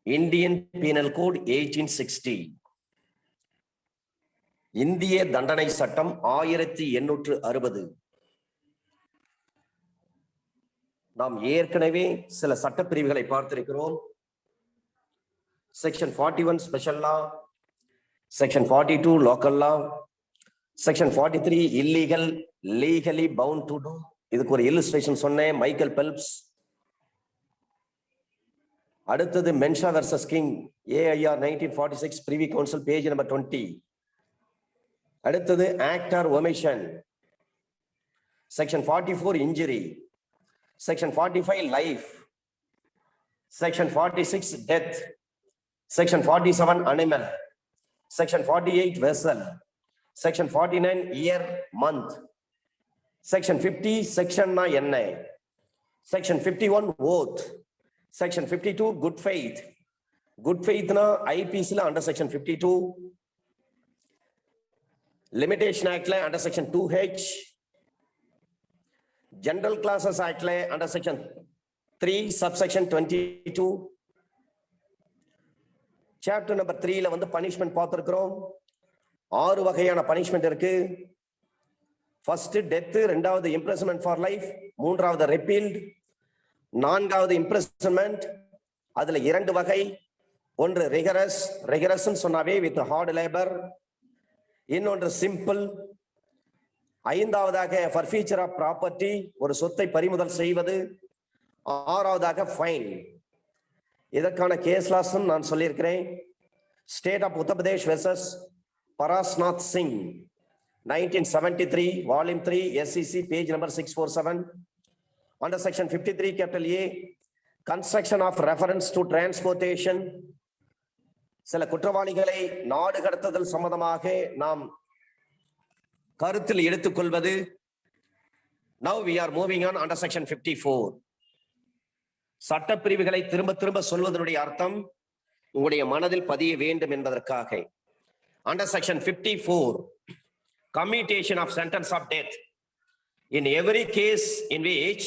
Indian penal code 1860, இந்திய தண்டனை சட்டம் 1860. நாம் ஏற்கனவே சில சட்டப்பிரிவுகளை பார்த்திருக்கிறோம். Section 41 special law, section 42 local law, section 43 illegal legally bound to do. இதுக்கு ஒரு இல்லுஸ்ட்ரேஷன் சொன்னேன், மைக்கேல் பெல்ப்ஸ். அடுத்தது Mensah versus King, AIR 1946, privy council, page number 20. அடுத்தது act or omission, section 44 injury, section 45 life, section 46 death, section 47 animal, section 48 vessel, section 49 year month, section 50 செக்ஷன்னா என்ன, section 51 oath, section 52 good faith. Good ஃபெய்த்னா ஐபிசில under section 52, limitation ஆக்ட்ல under section 2H, general clauses ஆக்ட்ல under section 3 subsection 22. Chapter number 3ல வந்து punishment பார்த்திருக்கிறோம். 6 வகையான பனிஷ்மெண்ட் இருக்கு. ஃபர்ஸ்ட் டெத், இரண்டாவது இம்ப்ரிசன்மென்ட் ஃபார் லைஃப், மூன்றாவது ரிப்பீல்ட், நான்காவது இம்ப்ரிசன்மென்ட். அதுல 2 வகை. ஒன்று ரிகரஸ், ரிகரஸ் சொன்னாவே வித் ஹார்ட் லேபர். இன்னொன்று சிம்பிள். ஐந்தாவதாக ஃபர்ஃபீச்சர் ஆஃப் ப்ராப்பர்ட்டி, ஒரு சொத்தை பறிமுதல் செய்வது. ஆறாவதாக ஃபைன். இதற்கான கேஸ் லாஸ் நான் சொல்லியிருக்கிறேன். State of Uttar Pradesh versus Parasnath Singh, 1973, volume 3, SEC, page number 647. Under section 53 capital A, construction of reference to transportation. சில குற்றவாளிகளை நாடு கடத்துதல் சம்பந்தமாக நாம் கருத்தில் எடுத்துக்கொள்வது. Now we are moving on under section 54. சட்டப்பிரிவுகளை திரும்ப திரும்ப சொல்வதனுடைய அர்த்தம் உங்களுடைய மனதில் பதிய வேண்டும் என்பதற்காக. Under section 54, commutation of sentence of death. In every case in which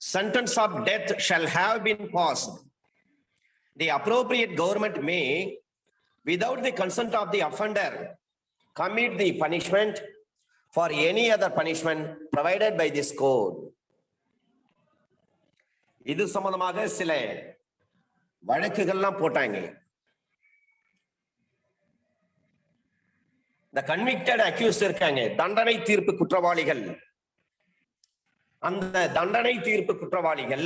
sentence of death shall have been passed, the appropriate government may, without the consent of the offender, commit the punishment for any other punishment provided by this code. இது சம்பந்தமாக சில வழக்குகள்லாம் போட்டாங்க. The convicted accused இருக்காங்க, தண்டனை தீர்ப்பு குற்றவாளிகள். அந்த தண்டனை தீர்ப்பு குற்றவாளிகள்,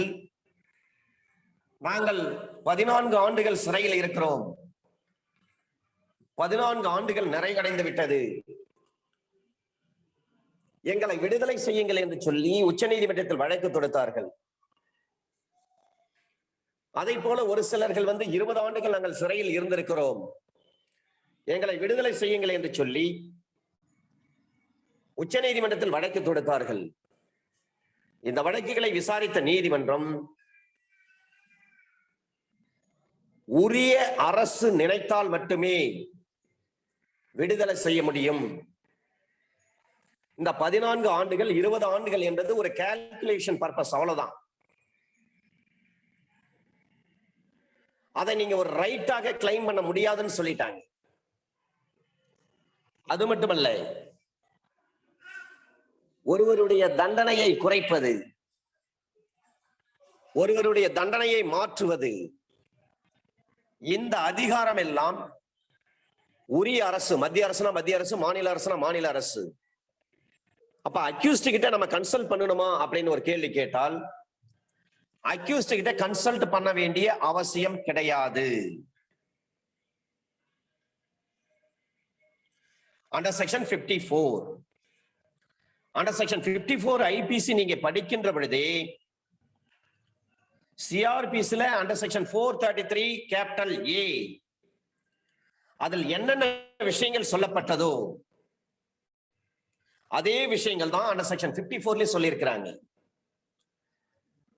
நாங்கள் 14 ஆண்டுகள் சிறையில் இருக்கிறோம், 14 ஆண்டுகள் நிறைவடைந்து விட்டது, எங்களை விடுதலை செய்யுங்கள் என்று சொல்லி உச்ச நீதிமன்றத்தில் வழக்கு தொடுத்தார்கள். அதை போல ஒரு சிலர்கள் வந்து 20 ஆண்டுகள் நாங்கள் சிறையில் இருந்திருக்கிறோம், எங்களை விடுதலை செய்யுங்கள் என்று சொல்லி உச்ச நீதிமன்றத்தில் வழக்கு தொடுத்தார்கள். இந்த வழக்குகளை விசாரித்த நீதிமன்றம், உரிய அரசு நினைத்தால் மட்டுமே விடுதலை செய்ய முடியும். இந்த 14 ஆண்டுகள் 20 ஆண்டுகள் என்பது ஒரு கால்குலேஷன் பர்பஸ், அவ்வளவுதான். அதை நீங்க ஒரு ரைட்டாக கிளைம் பண்ண முடியாதுன்னு சொல்லிட்டாங்க. அது மட்டுமல்ல, ஒருவருடைய தண்டனையை குறைப்பது, ஒருவருடைய தண்டனையை மாற்றுவது, இந்த அதிகாரம் எல்லாம் உரிய அரசு, மத்திய அரசுனா மத்திய அரசு, மாநில அரசுனா மாநில அரசு. அப்ப அக்யூஸ்ட் கிட்ட நம்ம கன்சல்ட் பண்ணணுமா அப்படின்னு ஒரு கேள்வி கேட்டால், அக்யூஸ்ட் கிட்ட கன்சல்ட் பண்ண வேண்டிய அவசியம் கிடையாது. Under section 54, under section 54 IPC நீங்க படிக்கின்ற பொழுதே CRPCல under section 433 capital A, அதில் என்னென்ன விஷயங்கள் சொல்லப்பட்டதோ அதே விஷயங்கள் தான் under section 54ல சொல்லி இருக்கிறாங்க.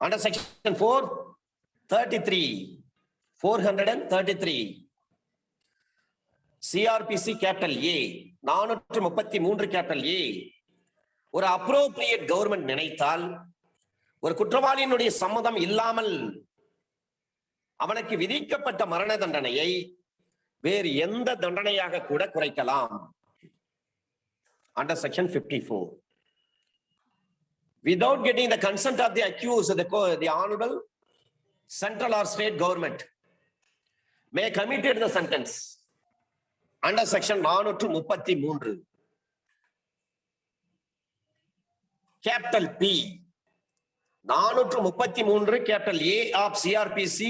Under section 433 CRPC capital A 433 capital A, ஒரு அப்ரோப்ரியேட் கவர்மெண்ட் நினைத்தால், ஒரு குற்றவாளியினுடைய சம்மதம் இல்லாமல் அவனுக்கு விதிக்கப்பட்ட மரண தண்டனையை வேறு எந்த தண்டனையாக கூட குறைக்கலாம். Under section 54, without getting the consent of the accused, the honorable central or state government may commute the sentence under section 433 capital P 433 capital A of CRPC.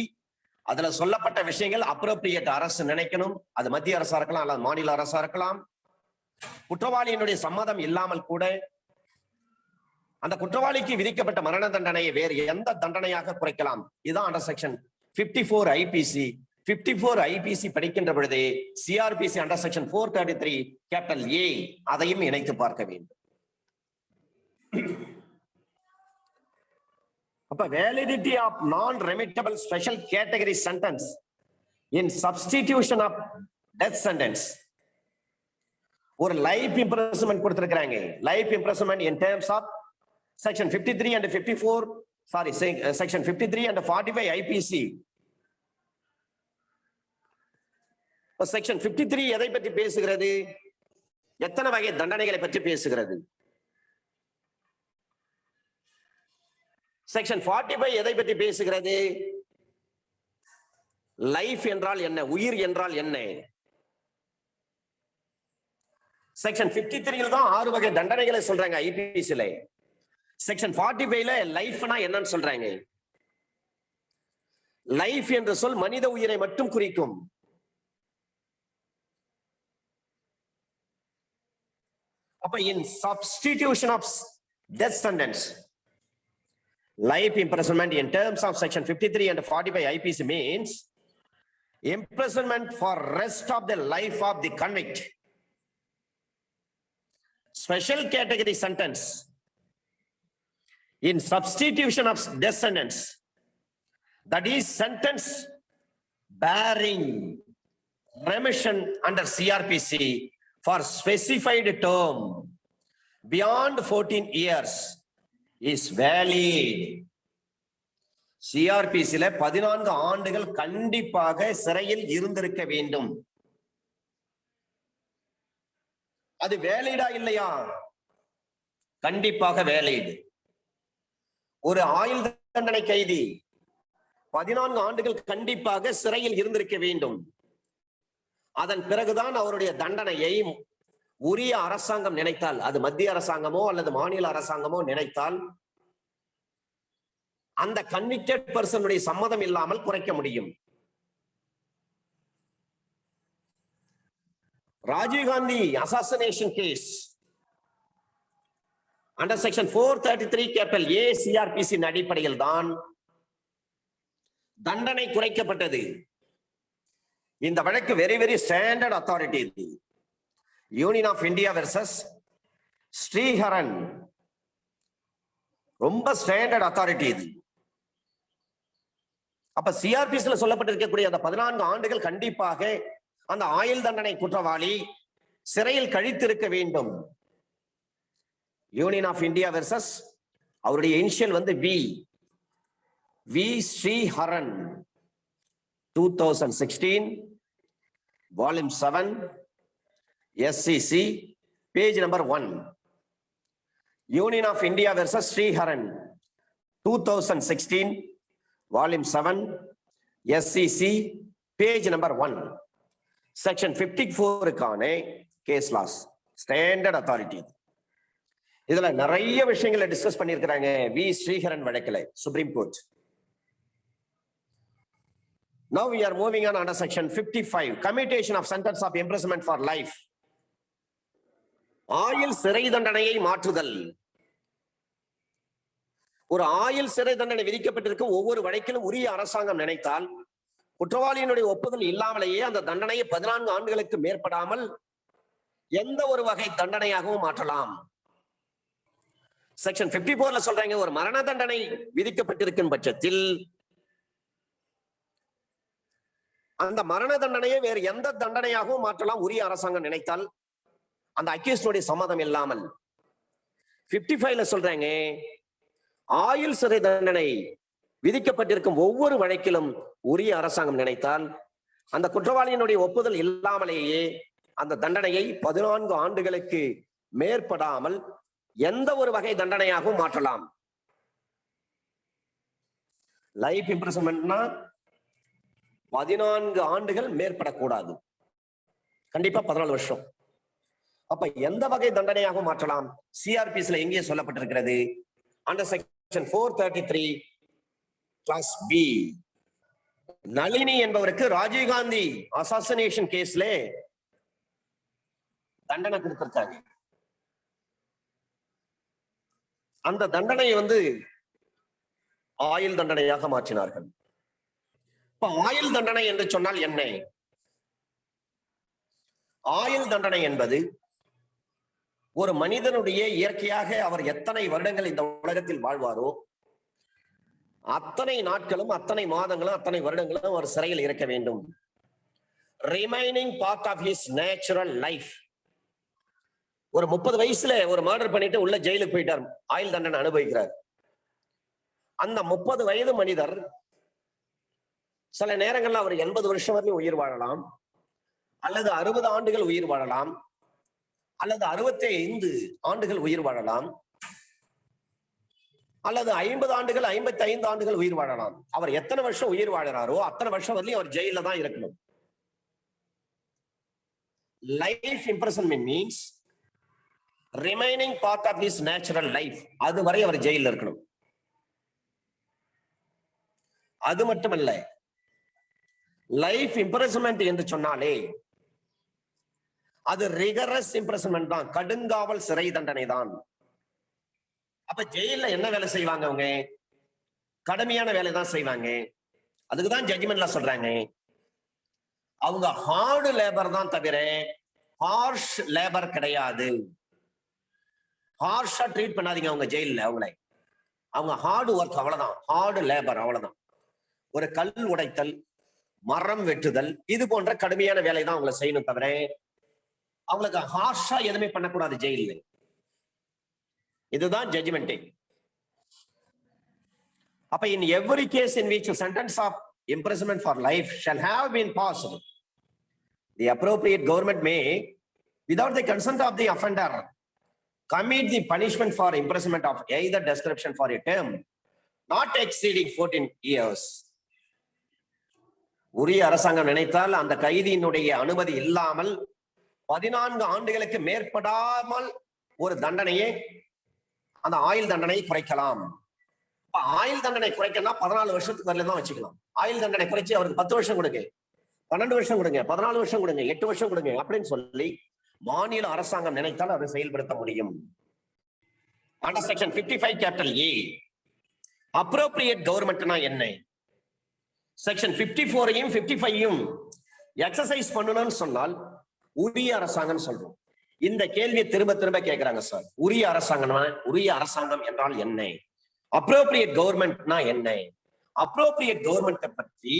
அதுல சொல்லப்பட்ட விஷயங்கள் அப்ரோப்ரியேட் அரசு நினைக்கணும். அது மத்திய அரசா இருக்கலாம் அல்லது மாநில அரசா இருக்கலாம். குற்றவாளியினுடைய சம்மதம் இல்லாமல் கூட அந்த குற்றவாளிக்கு விதிக்கப்பட்ட மரண தண்டனையை வேறு எந்த தண்டனையாக குறைக்கலாம். இதுதான் அண்டர் செக்ஷன் 54 IPC. 54 IPC படிக்கின்ற பொழுது CRPC under section 433 capital A அதையும் இணைத்து பார்க்க வேண்டும். அப்ப validity of non remittable special category sentence in substitution of death sentence. ஒரு லைஃப் இம்ப்ரெஸ்மென்ட் கொடுத்திருக்காங்க. Life imprisonment in terms of section 53 and 54 section 53 and 45 IPC. Section 53 எதை பற்றி பேசுகிறது? எத்தனை வகை தண்டனைகளை பற்றி பேசுகிறது? செக்ஷன் 45 எதை பற்றி பேசுகிறது? லைஃப் என்றால் என்ன, உயிர் என்றால் என்ன? செக்ஷன் 53 தான் 6 வகை தண்டனைகளை சொல்றாங்க ஐபிசில. செக்ஷன் 45ல லைஃப்னா என்னன்னு சொல்றாங்க. லைஃப் என்ற சொல் மனித உயிரை மட்டும் குறிக்கும். அப்ப in substitution of death sentence, life imprisonment in terms of section 53 and 45 IPC means imprisonment for rest of the life of the convict. Special category sentence in substitution of death sentence, that is sentence bearing remission under CRPC for specified term beyond 14 years is valid. CRPC-ல 14 ஆண்டுகள் கண்டிப்பாக சிறையில் இருந்திருக்க வேண்டும். அது வேலிடா இல்லையா? கண்டிப்பாக valid. ஒரு ஆயுள் தண்டனை கைதி 14 ஆண்டுகள் கண்டிப்பாக சிறையில் இருந்திருக்க வேண்டும். அதன் பிறகுதான் அவருடைய தண்டனையை உரிய அரசாங்கம் நினைத்தால், அது மத்திய அரசாங்கமோ அல்லது மாநில அரசாங்கமோ நினைத்தால், அந்த கன்விக்டட் பர்சனுடைய சம்மதம் இல்லாமல் குறைக்க முடியும். Rajiv Gandhi assassination case under section 433 capital A CRPC அடிப்படையில் தான் தண்டனை குறைக்கப்பட்டது. இந்த வழக்கு வெரி வெரி ஸ்டாண்டர்ட் அத்தாரிட்டி. இது union of India versus Sriharan, ரொம்ப ஸ்டாண்டர்ட் அத்தாரிட்டி இது. அப்ப சிஆர்பிசில சொல்லப்பட்டிருக்கக்கூடிய அந்த 14 ஆண்டுகள் கண்டிப்பாக அந்த ஆயுள் தண்டனை குற்றவாளி சிறையில் கழித்திருக்க வேண்டும். யூனியன் ஆஃப் இந்தியா வெர்சஸ் அவருடைய இனிஷியல் வந்து we Sriharan 2016 volume 7 SCC page number 1. Union of India versus Sriharan 2016 volume 7 SCC page number 1. Section 54 கான case laws standard authority. இதுல நிறைய விஷயங்களை டிஸ்கஸ் பண்ணியிருக்கிறாங்க வி ஸ்ரீஹரன் வழக்கில் supreme court. Now we are moving on under section 55, commutation of sentence of imprisonment for life. ஆயுள் சிறை தண்டனையை மாற்றுதல். ஒரு ஆயுள் சிறை தண்டனை விதிக்கப்பட்டிருக்க ஒவ்வொரு வழக்கிலும் உரிய அரசாங்கம் நினைத்தால் குற்றவாளியினுடைய ஒப்புதல் இல்லாமலேயே அந்த தண்டனையை 14 ஆண்டுகளுக்கு மேற்படாமல் எந்த ஒரு வகை தண்டனையாகவும் மாற்றலாம். செக்ஷன் 54ல சொல்றாங்க, ஒரு மரண தண்டனை விதிக்கப்பட்டிருக்கும் பட்சத்தில் அந்த மரண தண்டனையை வேறு எந்த தண்டனையாகவும் மாற்றலாம் உரிய அரசாங்கம் நினைத்தால், அந்த அக்யூஸ்டுடைய சம்மதம் இல்லாமல். 55ல சொல்றாங்க, ஆயுள் சிறை தண்டனை விதிக்கப்பட்டிருக்கும் ஒவ்வொரு வழக்கிலும் உரிய அரசாங்கம் நினைத்தால் அந்த குற்றவாளியினுடைய ஒப்புதல் இல்லாமலேயே அந்த தண்டனையை 14 ஆண்டுகளுக்கு மேற்படாமல் எந்த ஒரு வகை தண்டனையாகவும் மாற்றலாம். லைஃப் இம்ப்ரிசன்மென்ட்னா 14 ஆண்டுகள் மேற்படக்கூடாது, கண்டிப்பா 14 வருஷம். அப்ப எந்த வகை தண்டனையாக மாற்றலாம்? சிஆர்பிஸ்ல எங்கே சொல்லப்பட்டிருக்கிறது? Under section 433 class B. Nalini என்பவருக்கு ராஜீவ்காந்தி அசாசினேஷன் கேஸ்ல தண்டனை கொடுத்திருக்காங்க. அந்த தண்டனையை ஆயுள் தண்டனையாக மாற்றினார்கள். இப்ப ஆயுள் தண்டனை என்று சொன்னால் என்ன? ஆயுள் தண்டனை என்பது ஒரு மனிதனுடைய இயற்கையாக அவர் எத்தனை வருடங்கள் இந்த உலகத்தில் வாழ்வாரோ அத்தனை நாட்களும், அத்தனை மாதங்களும், அத்தனை வருடங்களும் அவர் சிறையில் இருக்க வேண்டும். Remaining part of his natural life. ஒரு 30 வயசுல ஒரு மர்டர் பண்ணிட்டு உள்ள ஜெயிலுக்கு போயிட்டார், ஆயுள் தண்டனை அனுபவிக்கிறார். அந்த 30 வயது மனிதர் சில நேரங்கள்ல அவர் 80 வருஷம் வரையும் உயிர் வாழலாம், அல்லது 60 ஆண்டுகள் உயிர் வாழலாம், அல்லது 65 ஆண்டுகள் உயிர் வாழலாம், அல்லது 50 ஆண்டுகள் 55 ஆண்டுகள் உயிர் வாழலாம். அவர் எத்தனை வருஷம் உயிர் வாழறாரோ அத்தனை வருஷம் வரலையும் அவர் ஜெயில தான் இருக்கணும். Life imprisonment means remaining part of his natural life. அதுவரை அவர் ஜெயில இருக்கணும். அது மட்டுமல்ல, லைஃப் இம்ப்ரிசன்மென்ட் என்று சொன்னாலே அது ரிகரஸ் இம்ப்ரிசன்மென்ட் தான், கடுங்காவல் சிறை தண்டனை தான். அப்ப ஜெயில என்ன வேலை செய்வாங்க? அவங்க கடுமையான வேலை தான் செய்வாங்க. அதுக்குதான் ஜட்ஜ்மெண்ட்ல சொல்றாங்க அவங்க ஹார்டு லேபர் தான் தவிர ஹார்ஷ் லேபர் கிடையாது. ஹார்ஷா ட்ரீட் பண்ணாதீங்க அவங்க ஜெயில. அவங்க ஹார்டு ஒர்க், அவ்வளவுதான். ஹார்டு லேபர், அவ்வளவுதான். ஒரு கல் உடைத்தல், மரம் வெட்டுதல், இது போன்ற கடுமையான வேலை தான் அவங்களை செய்யணும் தவிர அவங்களுக்கு ஹார்ஷா எதுவுமே பண்ணக்கூடாது ஜெயில. இதுதான் ஜட்ஜ்மெண்ட். அப்ப in every case in which a sentence of imprisonment for life shall have been passed, the appropriate government may, without the consent of the offender, commit the punishment for imprisonment of either description for a term not exceeding 14 years. உரிய அரசாங்கம் நினைத்தால் அந்த கைதியினுடைய அனுமதி இல்லாமல் 14 ஆண்டுகளுக்கு மேற்படாமல் ஒரு தண்டனையை, அந்த ஆயுள் தண்டனை குறைக்கலாம். ஆயுள் தண்டனை குறைக்கலாம் 14 வருஷத்துக்கு வரல தான் வச்சுக்கலாம். ஆயுள் தண்டனை குறைச்சி அவருக்கு 10 வருஷம் கொடுங்க, 12 வருஷம் கொடுங்க, 14 வருஷம் கொடுங்க, 8 வருஷம் கொடுங்க அப்படின்னு சொல்லி மாநில அரசாங்கம் நினைத்தால் அதை செயல்படுத்த முடியும். Under section 55 capital A appropriate கவர்மெண்ட்னா என்ன? செக்ஷன் 54ஐயும் 55ஐயும் எக்ஸசைஸ் பண்ணணும்னு சொன்னால் உரிய அரசாங்கம் சொல்றோம். இந்த கேள்வியை திரும்ப திரும்ப கேட்கிறாங்க சார். உரிய அரசாங்கம் என்றால் என்ன? அப்ரோப்ரியேட் கவர்மெண்ட்னா என்ன? அப்ரோப்ரியேட் கவர்மெண்ட் பற்றி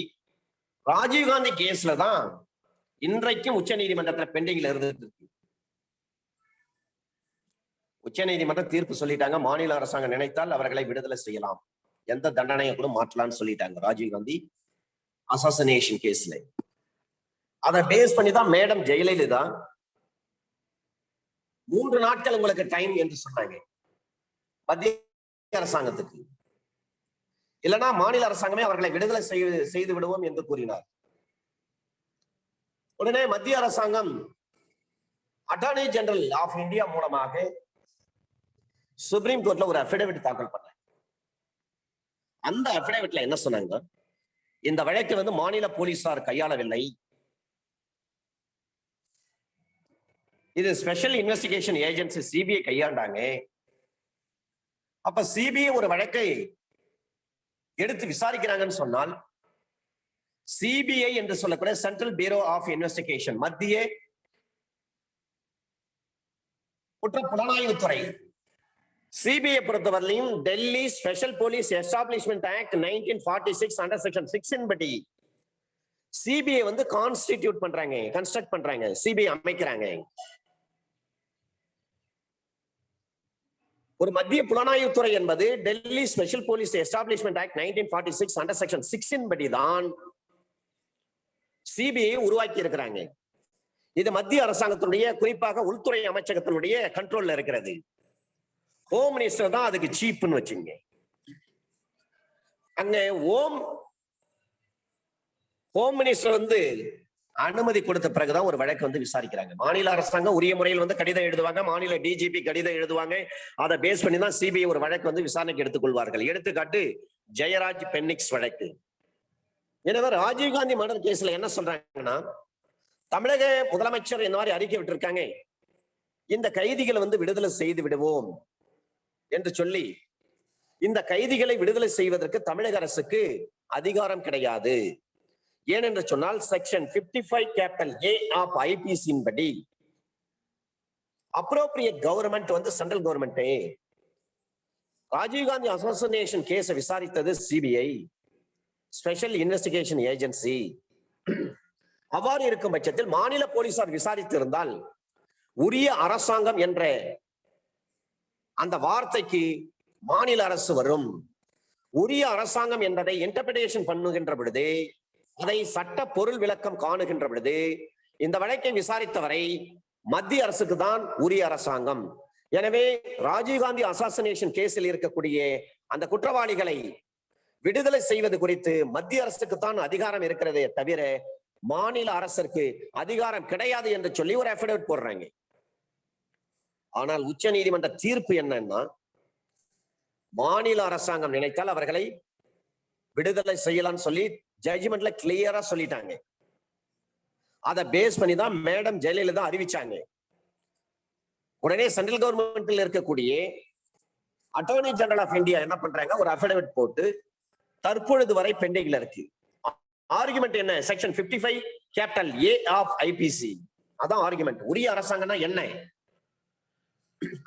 ராஜீவ்காந்தி கேஸ்ல தான் இன்றைக்கும் உச்ச நீதிமன்றத்தில் பெண்டிங்ல இருந்துட்டு இருக்கு. உச்ச நீதிமன்றம் தீர்ப்பு சொல்லிட்டாங்க, மாநில அரசாங்கம் நினைத்தால் அவர்களை விடுதலை செய்யலாம், எந்த தண்டனையை கூட மாற்றலாம்னு சொல்லிட்டாங்க ராஜீவ்காந்தி அசாசினேஷன் கேஸ்ல. அதை பேஸ் பண்ணி தான் மேடம் ஜெயலலிதா 3 நாட்கள் உங்களுக்கு டைம் என்று சொன்னாங்க மத்திய அரசாங்கத்துக்கு. இல்லைன்னா மாநில அரசாங்கமே அவர்களை விடுதலை செய்து விடுவோம் என்று கூறினார். உடனே மத்திய அரசாங்கம் அட்டார்னி ஜெனரல் ஆஃப் இந்தியா மூலமாக சுப்ரீம் கோர்ட்ல ஒரு அபிடவிட் தாக்கல் பண்ண. அந்த அபிடவிட்ல என்ன சொன்னாங்க? இந்த வழக்கு மாநில போலீசார் கையாளவில்லை, இது ஸ்பெஷல் இன்வெஸ்டிகேஷன் ஏஜென்சி சிபிஐ கையாண்டாங்க. அப்ப சிபிஐ ஒரு வழக்கை எடுத்து விசாரிக்கிறாங்கன்னு சொன்னால் சிபிஐ என்று சொல்லக்கூடிய சென்ட்ரல் பியூரோ ஆஃப் இன்வெஸ்டிகேஷன், மத்திய குற்ற புலனாய்வுத்துறை, சிபிஐ பொறுத்தவரையிலும் Delhi special police establishment act 1946 under section 6 படி சிபிஐ கான்ஸ்டிடியூட் பண்றாங்க, கன்ஸ்ட்ரக்ட் பண்றாங்க, சிபிஐ அமைக்கிறாங்க. ஒரு மத்திய புலனாய்வுத்துறை என்பது Delhi special police establishment act 1946 under section 6 படிதான் சிபிஐ உருவாக்கி இருக்கிறாங்க. இது மத்திய அரசாங்கத்தினுடைய, குறிப்பாக உள்துறை அமைச்சகத்தினுடைய கண்ட்ரோல்ல இருக்கிறது. ஹோம் மினிஸ்டர் தான் அதுக்கு சீப்னு வச்சுங்க. அங்க ஹோம் மினிஸ்டர் அனுமதி கொடுத்த பிறகுதான் ஒரு வழக்கு விசாரிக்கிறாங்க. மாநில அரசாங்கம் உரிய முறையில் கடிதம் எழுதுவாங்க, மாநில டிஜிபி கடிதம் எழுதுவாங்க. அதை பேஸ் பண்ணி தான் சிபிஐ ஒரு வழக்கு விசாரணைக்கு எடுத்துக்கொள்வார்கள். எடுத்துக்காட்டு ஜெயராஜ் பென்னிக்ஸ் வழக்கு. எனவே ராஜீவ்காந்தி மர்டர் கேஸ்ல என்ன சொல்றாங்கன்னா, தமிழக முதலமைச்சர் இந்த மாதிரி அறிக்கை விட்டிருக்காங்க, இந்த கைதிகளை விடுதலை செய்து விடுவோம் என்று சொல்லி, இந்த கைதிகளை விடுதலை செய்வதற்கு தமிழக அரசுக்கு அதிகாரம் கிடையாது. ஏனென்று சொன்னால் செக்ஷன் 55 A ஆஃப் IPC படி appropriate government central government. Rajiv Gandhi assassination கேஸை விசாரித்தது சிபிஐ, ஸ்பெஷல் இன்வெஸ்டிகேஷன் ஏஜென்சி. அவ்வாறு இருக்கும் பட்சத்தில் மாநில போலீசார் விசாரித்து இருந்தால் உரிய அரசாங்கம் என்ற அந்த வார்த்தைக்கு மாநில அரசு வரும். உரிய அரசாங்கம் என்பதை இன்டர்பிரேஷன் பண்ணுகின்ற பொழுது, அதை சட்ட பொருள் விளக்கம் காணுகின்ற பொழுது, இந்த வழக்கை விசாரித்தவரை மத்திய அரசுக்கு தான் உரிய அரசாங்கம். எனவே ராஜீவ்காந்தி அசாசினேஷன் கேஸில் இருக்கக்கூடிய அந்த குற்றவாளிகளை விடுதலை செய்வது குறித்து மத்திய அரசுக்கு தான் அதிகாரம் இருக்கிறதே தவிர மாநில அரசிற்கு அதிகாரம் கிடையாது என்று சொல்லி ஒரு அஃபிடவிட் போடுறாங்க. ஆனால் உச்ச நீதிமன்ற தீர்ப்பு என்னன்னா, மாநில அரசாங்கம் நினைத்தால் அவர்களை விடுதலை செய்யலாம்னு சொல்லி ஜட்ஜ்மெண்ட்ல கிளியரா சொல்லிட்டாங்க. அதை பேஸ் பண்ணி தான் மேடம் ஜெயலலிதா அறிவிச்சாங்க. உடனே சென்ட்ரல் கவர்மெண்ட்ல இருக்கக்கூடிய அட்டார்னி ஜெனரல் ஆஃப் இந்தியா என்ன பண்றாங்க, ஒரு அஃபிடவிட் போட்டு தற்பொழுது வரை பெண்டிங்ல இருக்கு. ஆர்குமெண்ட் என்ன? Section 55 A of IPC. அதான் ஆர்குமெண்ட். உரிய அரசாங்கம்னா என்ன?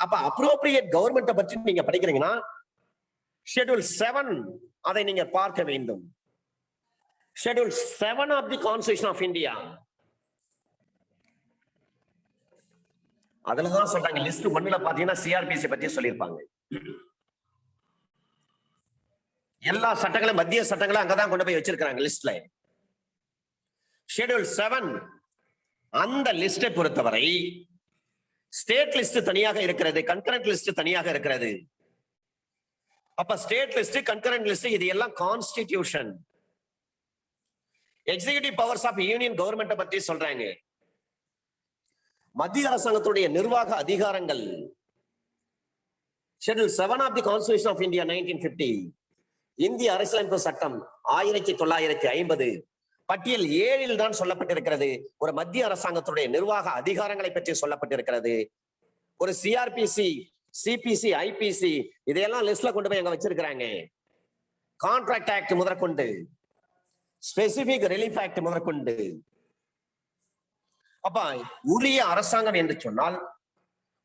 அப்ப அப்ரோப்ரியேட் கவர்மெண்ட்டை பற்றி நீங்க படிக்கிறீங்கன்னா ஷெட்யூல் 7 அதை நீங்க பார்க்க வேண்டும். Schedule 7 of the constitution of India. அதுலதான் சொல்றாங்க, லிஸ்ட் 1ல பாத்தீங்கன்னா சிஆர்பிசி பத்தி சொல்லியிருப்பாங்க. எல்லா சட்டங்களும், மத்திய சட்டங்களும் அங்கதான் கொண்டு போய் வச்சிருக்காங்க லிஸ்ட்ல. ஷெட்யூல் 7 அந்த லிஸ்டை பொறுத்தவரை ஸ்டேட் லிஸ்ட் தனியாக இருக்கிறது, கன்கரண்ட் லிஸ்ட் தனியாக இருக்கிறது. அப்ப ஸ்டேட் லிஸ்ட், கன்கரண்ட் லிஸ்ட் இது எல்லாம் constitution. Executive powers of union government பத்தி சொல்றாங்க. மத்திய அரசாங்கத்துடைய நிர்வாக அதிகாரங்கள். Schedule 7 of the constitution of India 1950, இந்திய அரசியலமைப்பு சட்டம் 1950 பட்டியல் 7 தான் சொல்லப்பட்டிருக்கிறது. ஒரு மத்திய அரசாங்கத்துடைய நிர்வாக அதிகாரங்களை பற்றி சொல்லப்பட்டிருக்கிறது. ஒரு சிஆர்பிசி, சிபிசி, ஐபிசி இதையெல்லாம் லிஸ்ட்ல கொண்டு போய் அங்க வச்சிருக்கிறாங்க. கான்ட்ராக்ட் ஆக்ட் முதற்கொண்டு, ஸ்பெசிபிக் ரிலீஃப் ஆக்ட் முதற்கொண்டு. அப்ப உரிய அரசாங்கம் என்று சொன்னால்,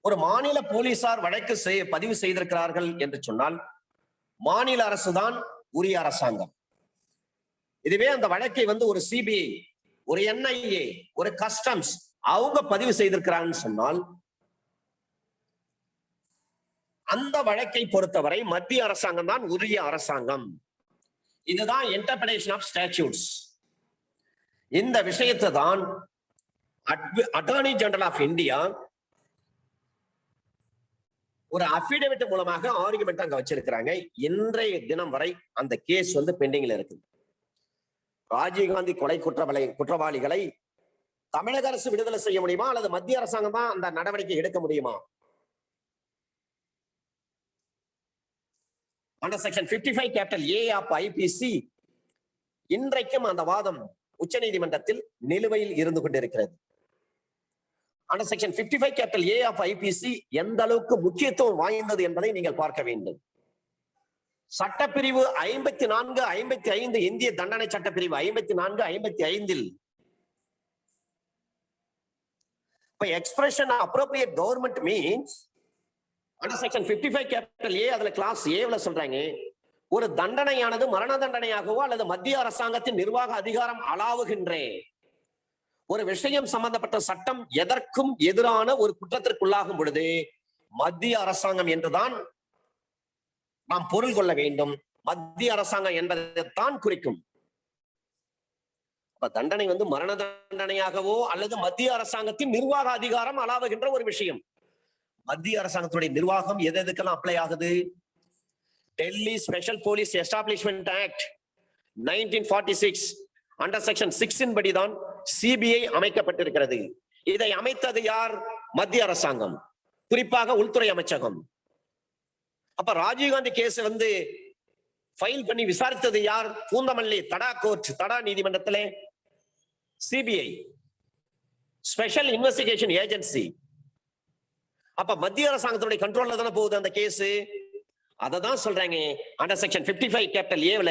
ஒரு மாநில போலீசார் வழக்கு பதிவு செய்திருக்கிறார்கள் என்று சொன்னால் மாநில அரசுதான் உரிய அரசாங்கம். இதுவே அந்த வழக்கை ஒரு சிபிஐ, ஒரு என்ஐஏ, ஒரு கஸ்டம்ஸ் அவங்க பதிவு செய்திருக்கிறாங்கன்னு சொன்னால் அந்த வழக்கை பொறுத்தவரை மத்திய அரசாங்கம் தான் உரிய அரசாங்கம். இதுதான் இன்டர்பிரேஷன் ஆஃப் ஸ்டாட்யூட்ஸ். இந்த விஷயத்தை தான் அட்டார்னி ஜெனரல் ஆஃப் இந்தியா ஒரு அபிடவிட் மூலமாக ஆர்குமெண்ட் அங்க வச்சிருக்கிறாங்க. இன்றைய தினம் வரை அந்த கேஸ் பெண்டிங்ல இருக்கு. ராஜீவ்காந்தி கொலை குற்றவாளிகளை தமிழக அரசு விடுதலை செய்ய முடியுமா அல்லது மத்திய அரசாங்கம் தான் அந்த நடவடிக்கை எடுக்க முடியுமா? Under section 55 A of IPC இன்றைக்கும் அந்த வாதம் உச்ச நீதிமன்றத்தில் நிலுவையில் இருந்து கொண்டிருக்கிறது. Under section 55 A of IPC எந்த அளவுக்கு முக்கியத்துவம் வாய்ந்தது என்பதை நீங்கள் பார்க்க வேண்டும். சட்டப்பிரிவு 54, 55 இந்திய தண்டனை சட்டப்பிரிவு 54, 55 இப்ப expression appropriate government means under section 55 A அதுல கிளாஸ் ஏல சொல்றாங்க, ஒரு தண்டனையானது மரண தண்டனையாகவோ அல்லது மத்திய அரசாங்கத்தின் நிர்வாக அதிகாரம் அளாவுகின்ற ஒரு விஷயம் சம்பந்தப்பட்ட சட்டம் எதற்கும் எதிரான ஒரு குற்றத்திற்குள்ளாகும் பொழுது மத்திய அரசாங்கம் என்றுதான் நாம் பொருள் கொள்ள வேண்டும். மத்திய அரசாங்கம் என்பதைத்தான் குறிக்கும். தண்டனை மரண தண்டனையாகவோ அல்லது மத்திய அரசாங்கத்தின் நிர்வாக அதிகாரம் அளாவுகின்ற ஒரு விஷயம். மத்திய அரசாங்கத்துடைய நிர்வாகம் எதுக்கெல்லாம் அப்ளை ஆகுது? Delhi special police establishment act 1946 under section 6 படிதான் சிபிஐ அமைக்கப்பட்டிருக்கிறது. இதை அமைத்தது யார்? மத்திய அரசாங்கம், குறிப்பாக உள்துறை அமைச்சகம். அப்ப ராஜீவ்காந்தி கேஸ் ஃபைல் பண்ணி விசாரித்தது யார்? பூந்தமல்லி தடா கோர்ட், தடா நீதிமன்றத்திலே சிபிஐ, ஸ்பெஷல் இன்வெஸ்டிகேஷன் ஏஜென்சி. அப்ப மத்திய அரசாங்கத்துடைய கண்ட்ரோல்ல தானே போகுது அந்த கேஸ். அததான் சொல்றாங்க அண்டர் செக்ஷன் 55 கேபிட்டல் ஏல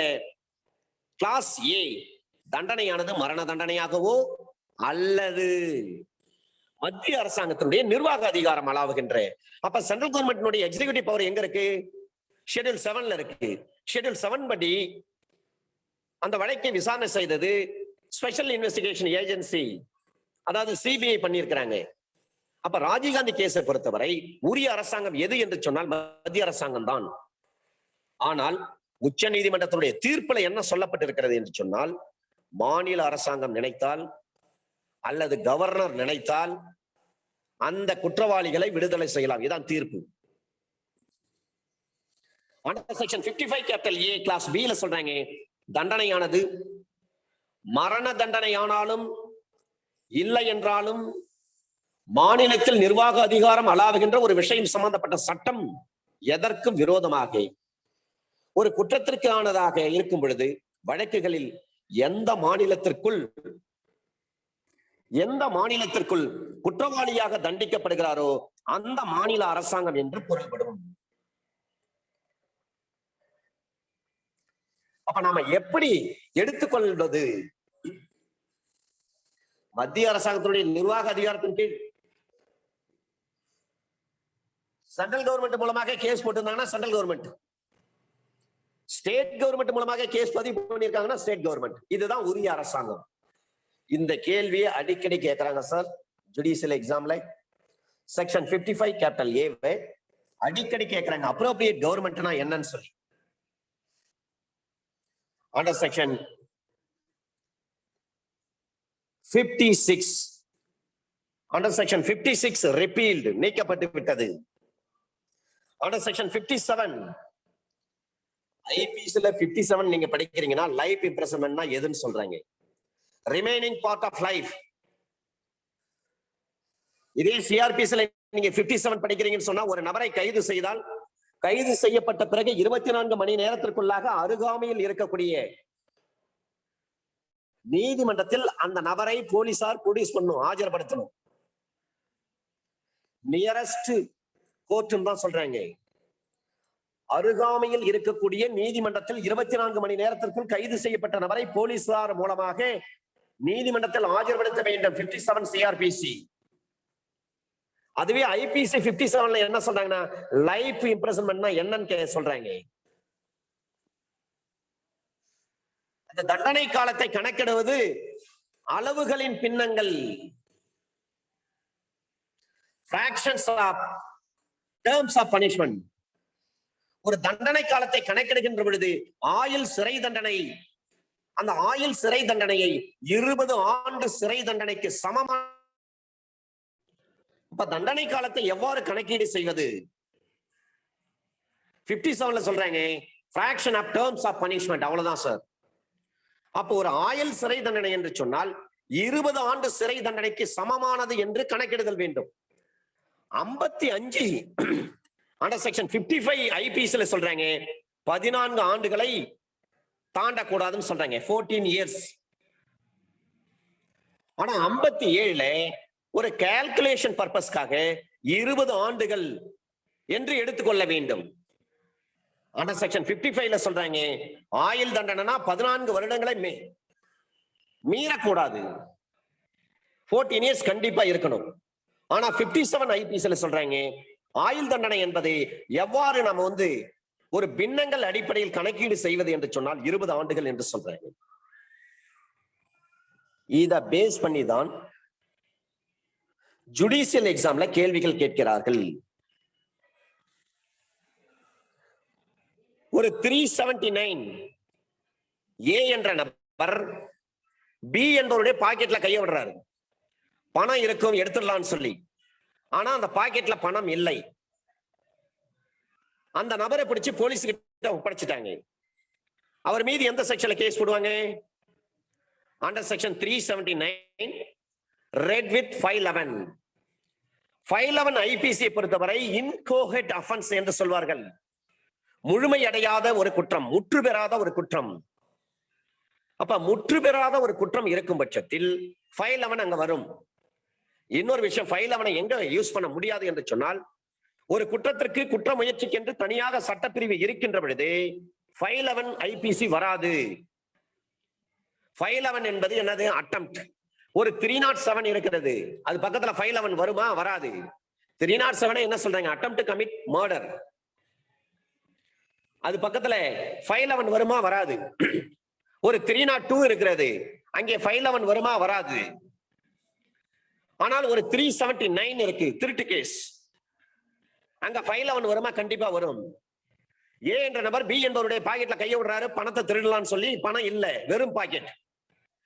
கிளாஸ் ஏ, தண்டனையானது மரண தண்டனையாகவோ அல்லது மத்திய அரசாங்கத்தினுடைய நிர்வாக அதிகாரம் அளாவுகின்ற. அப்ப சென்ட்ரல் கவர்மெண்ட் எக்ஸிகியூட்டிவ் பவர் எங்க இருக்கு? ஷெட்யூல் 7ல இருக்கு. ஷெட்யூல் 7 படி அந்த வழக்கை விசாரணை செய்தது ஸ்பெஷல் இன்வெஸ்டிகேஷன் ஏஜென்சி, அதாவது சிபிஐ பண்ணியிருக்கிறாங்க. அப்ப ராஜீவ்காந்தி கேஸை பொறுத்தவரை உரிய அரசாங்கம் எது என்று சொன்னால் மத்திய அரசாங்கம் தான். ஆனால் உச்ச நீதிமன்றத்தினுடைய தீர்ப்புல என்ன சொல்லப்பட்டிருக்கிறது என்று சொன்னால், மாநில அரசாங்கம் நினைத்தால் அல்லது கவர்னர் நினைத்தால் அந்த குற்றவாளிகளை விடுதலை செய்யலாம். இதான் தீர்ப்பு. Under section 55 capital A clause பில சொல்றாங்க, தண்டனையானது மரண தண்டனையானாலும் இல்லை என்றாலும் மாநிலத்தில் நிர்வாக அதிகாரம் அளாவுகின்ற ஒரு விஷயம் சம்பந்தப்பட்ட சட்டம் எதற்கும் விரோதமாக ஒரு குற்றத்திற்கு ஆனதாக இருக்கும் பொழுது வழக்குகளில் எந்த மாநிலத்திற்குள் குற்றவாளியாக தண்டிக்கப்படுகிறாரோ அந்த மாநில அரசாங்கம் என்று பொருள்படும். அப்ப நாம எப்படி எடுத்துக்கொள்வது? மத்திய அரசாங்கத்துடைய நிர்வாக அதிகாரத்தின் கீழ் சென்ட்ரல் கவர்மெண்ட் மூலமாக கேஸ் போட்டிருந்தாங்கன்னா சென்ட்ரல் கவர்மெண்ட், ஸ்டேட் கவர்மெண்ட் மூலமாக கேஸ் பதிவு பண்ணிருக்காங்கன்னா ஸ்டேட் கவர்மெண்ட். இதுதான் உரிய அரசாங்கம். இந்த கேள்வியை அடிக்கடி கேட்கிறாங்க சார் ஜுடிஷியல் எக்ஸாம்ல. செக்ஷன் 55 கேபிட்டல் ஏ அடிக்கடி கேட்கிறாங்க, அப்ரோப்ரியேட் கவர்மெண்ட்னா என்னன்னு சொல்லி. Under section 56 under section 56 repealed, நீக்கப்பட்டு விட்டது. அண்டர் செக்ஷன் 57 ஐபிசில 57 நீங்க படிக்கிறீங்கன்னா லைஃப் இம்ப்ரிசன்மென்ட்னா எதுன்னு சொல்றாங்க? Remaining part of life. இதே சிஆர்பிசில நீங்க 57 படிக்கிறீங்கன்னு சொன்னா, ஒரு நபரை கைது செய்தால் கைது செய்யப்பட்ட பிறகு 24 மணி நேரத்திற்குள்ளாக அருகாமையில் இருக்கக்கூடிய நீதிமன்றத்தில் அந்த நபரை போலீசார் ப்ரொடியூஸ் பண்ணணும், ஆஜர்படுத்தணும். நியரஸ்ட் கோர்ட்னு தான் சொல்றாங்க. அருகாமையில் இருக்கக்கூடிய நீதிமன்றத்தில் 24 மணி நேரத்திற்குள் கைது செய்யப்பட்ட நபரை போலீசார் மூலமாக நீதிமன்றத்தில் ஆஜர்படுத்த வேண்டும். 57 சிஆர்பிசி. அதுவே ஐபிசி 57ல என்ன சொல்றாங்கன்னா, லைஃப் இம்ப்ரிசன்மென்ட்னா என்னன்னு சொல்றாங்க. அந்த தண்டனை காலத்தை கணக்கிடுவது அளவுகளின் பின்னங்கள், fractions of terms of punishment. ஒரு தண்டனை காலத்தை கணக்கெடுக்கின்ற பொழுது ஆயுள் சிறை தண்டனை, அந்த ஆயுள் சிறை தண்டனையை 20 ஆண்டு சிறை தண்டனைக்கு சமமான. இப்ப தண்டனை காலத்தை எவ்வாறு கணக்கீடு செய்வது? 57ல சொல்றாங்க fraction of terms of punishment, அவ்வளவுதான் சார். அப்போ ஒரு ஆயுள் சிறை தண்டனை என்று சொன்னால் 20 ஆண்டு சிறை தண்டனைக்கு சமமானது என்று கணக்கிடுதல் வேண்டும். 55 அண்டர் செக்ஷன் 55 ஐபிசில சொல்றாங்க 14 ஆண்டுகளை தாண்டக்கூடாதுன்னு சொல்றாங்க, 14 years. ஆனா 57ல ஒரு கால்குலேஷன் பர்பஸ்க்காக 20 ஆண்டுகள் என்று எடுத்துக்கொள்ள வேண்டும். அண்டர் செக்ஷன் 55ல சொல்றாங்க ஆயுள் தண்டனைனா 14 வருடங்களை மீறக்கூடாது, 14 years கண்டிப்பா இருக்கணும். ஆனா 57 ஐபிசில சொல்றாங்க ஆயுள் தண்டனை என்பது எவ்வாறு நம்ம ஒரு பின்னங்கள் அடிப்படையில் கணக்கீடு செய்வது என்று சொன்னால் 20 ஆண்டுகள் என்று சொல்றாங்க. இத பேஸ் பண்ணி தான் ஜுடிஷியல் எக்ஸாம்ல கேள்விகள் கேட்கிறார்கள். ஒரு 379 ஏ என்ற நபர் பி என்பவருடைய பாக்கெட்ல கைய விடுறாரு. பணம் இருக்கும் எடுத்துடலாம்னு சொல்லி. ஆனா அந்த பாக்கெட்ல பணம் இல்லை. அந்த நபரை பிடிச்சு போலீஸ் கிட்ட ஒப்படைச்சிட்டாங்க. அவர் மீது எந்த செக்ஷன்ல கேஸ் போடுவாங்க? Under section 379 read with 511. 511 IPC பொறுத்தவரை இன்கோஹெட் அஃபென்ஸ் என்று சொல்வார்கள். முழுமையடையாத ஒரு குற்றம், முற்று பெறாத ஒரு குற்றம். அப்ப முற்று பெறாத ஒரு குற்றம் இருக்கும் பட்சத்தில் 511 அங்க வரும். இன்னொரு விஷயம், 511 எங்க யூஸ் பண்ண முடியாது என்று சொன்னால், ஒரு குற்றத்திற்கு குற்ற முயற்சிக்கு என்று தனியாக சட்டப்பிரிவு இருக்கின்ற பொழுது 511 ஐபிசி வராது. 511 என்பது என்னது? அட்டெம்ப்ட். ஒரு 307 இருக்கிறது, அது பக்கத்துல 511 வருமா? வராது. 307 என்ன சொல்றாங்க? Attempt to commit murder. அது பக்கத்துல 511 வருமா? வராது. ஒரு 302 இருக்கிறது, அங்கே 511 வருமா? வராது. ஆனால் ஒரு 379 இருக்கு, திருட்டு கேஸ், அங்க 511 வருமா? கண்டிப்பா வரும். ஏ என்ற நபர் பி என்பவருடைய பாக்கெட்ல கைய விடுறாரு, பணத்தை திருடலாம்னு சொல்லி. பணம் இல்ல, வெறும் பாக்கெட்.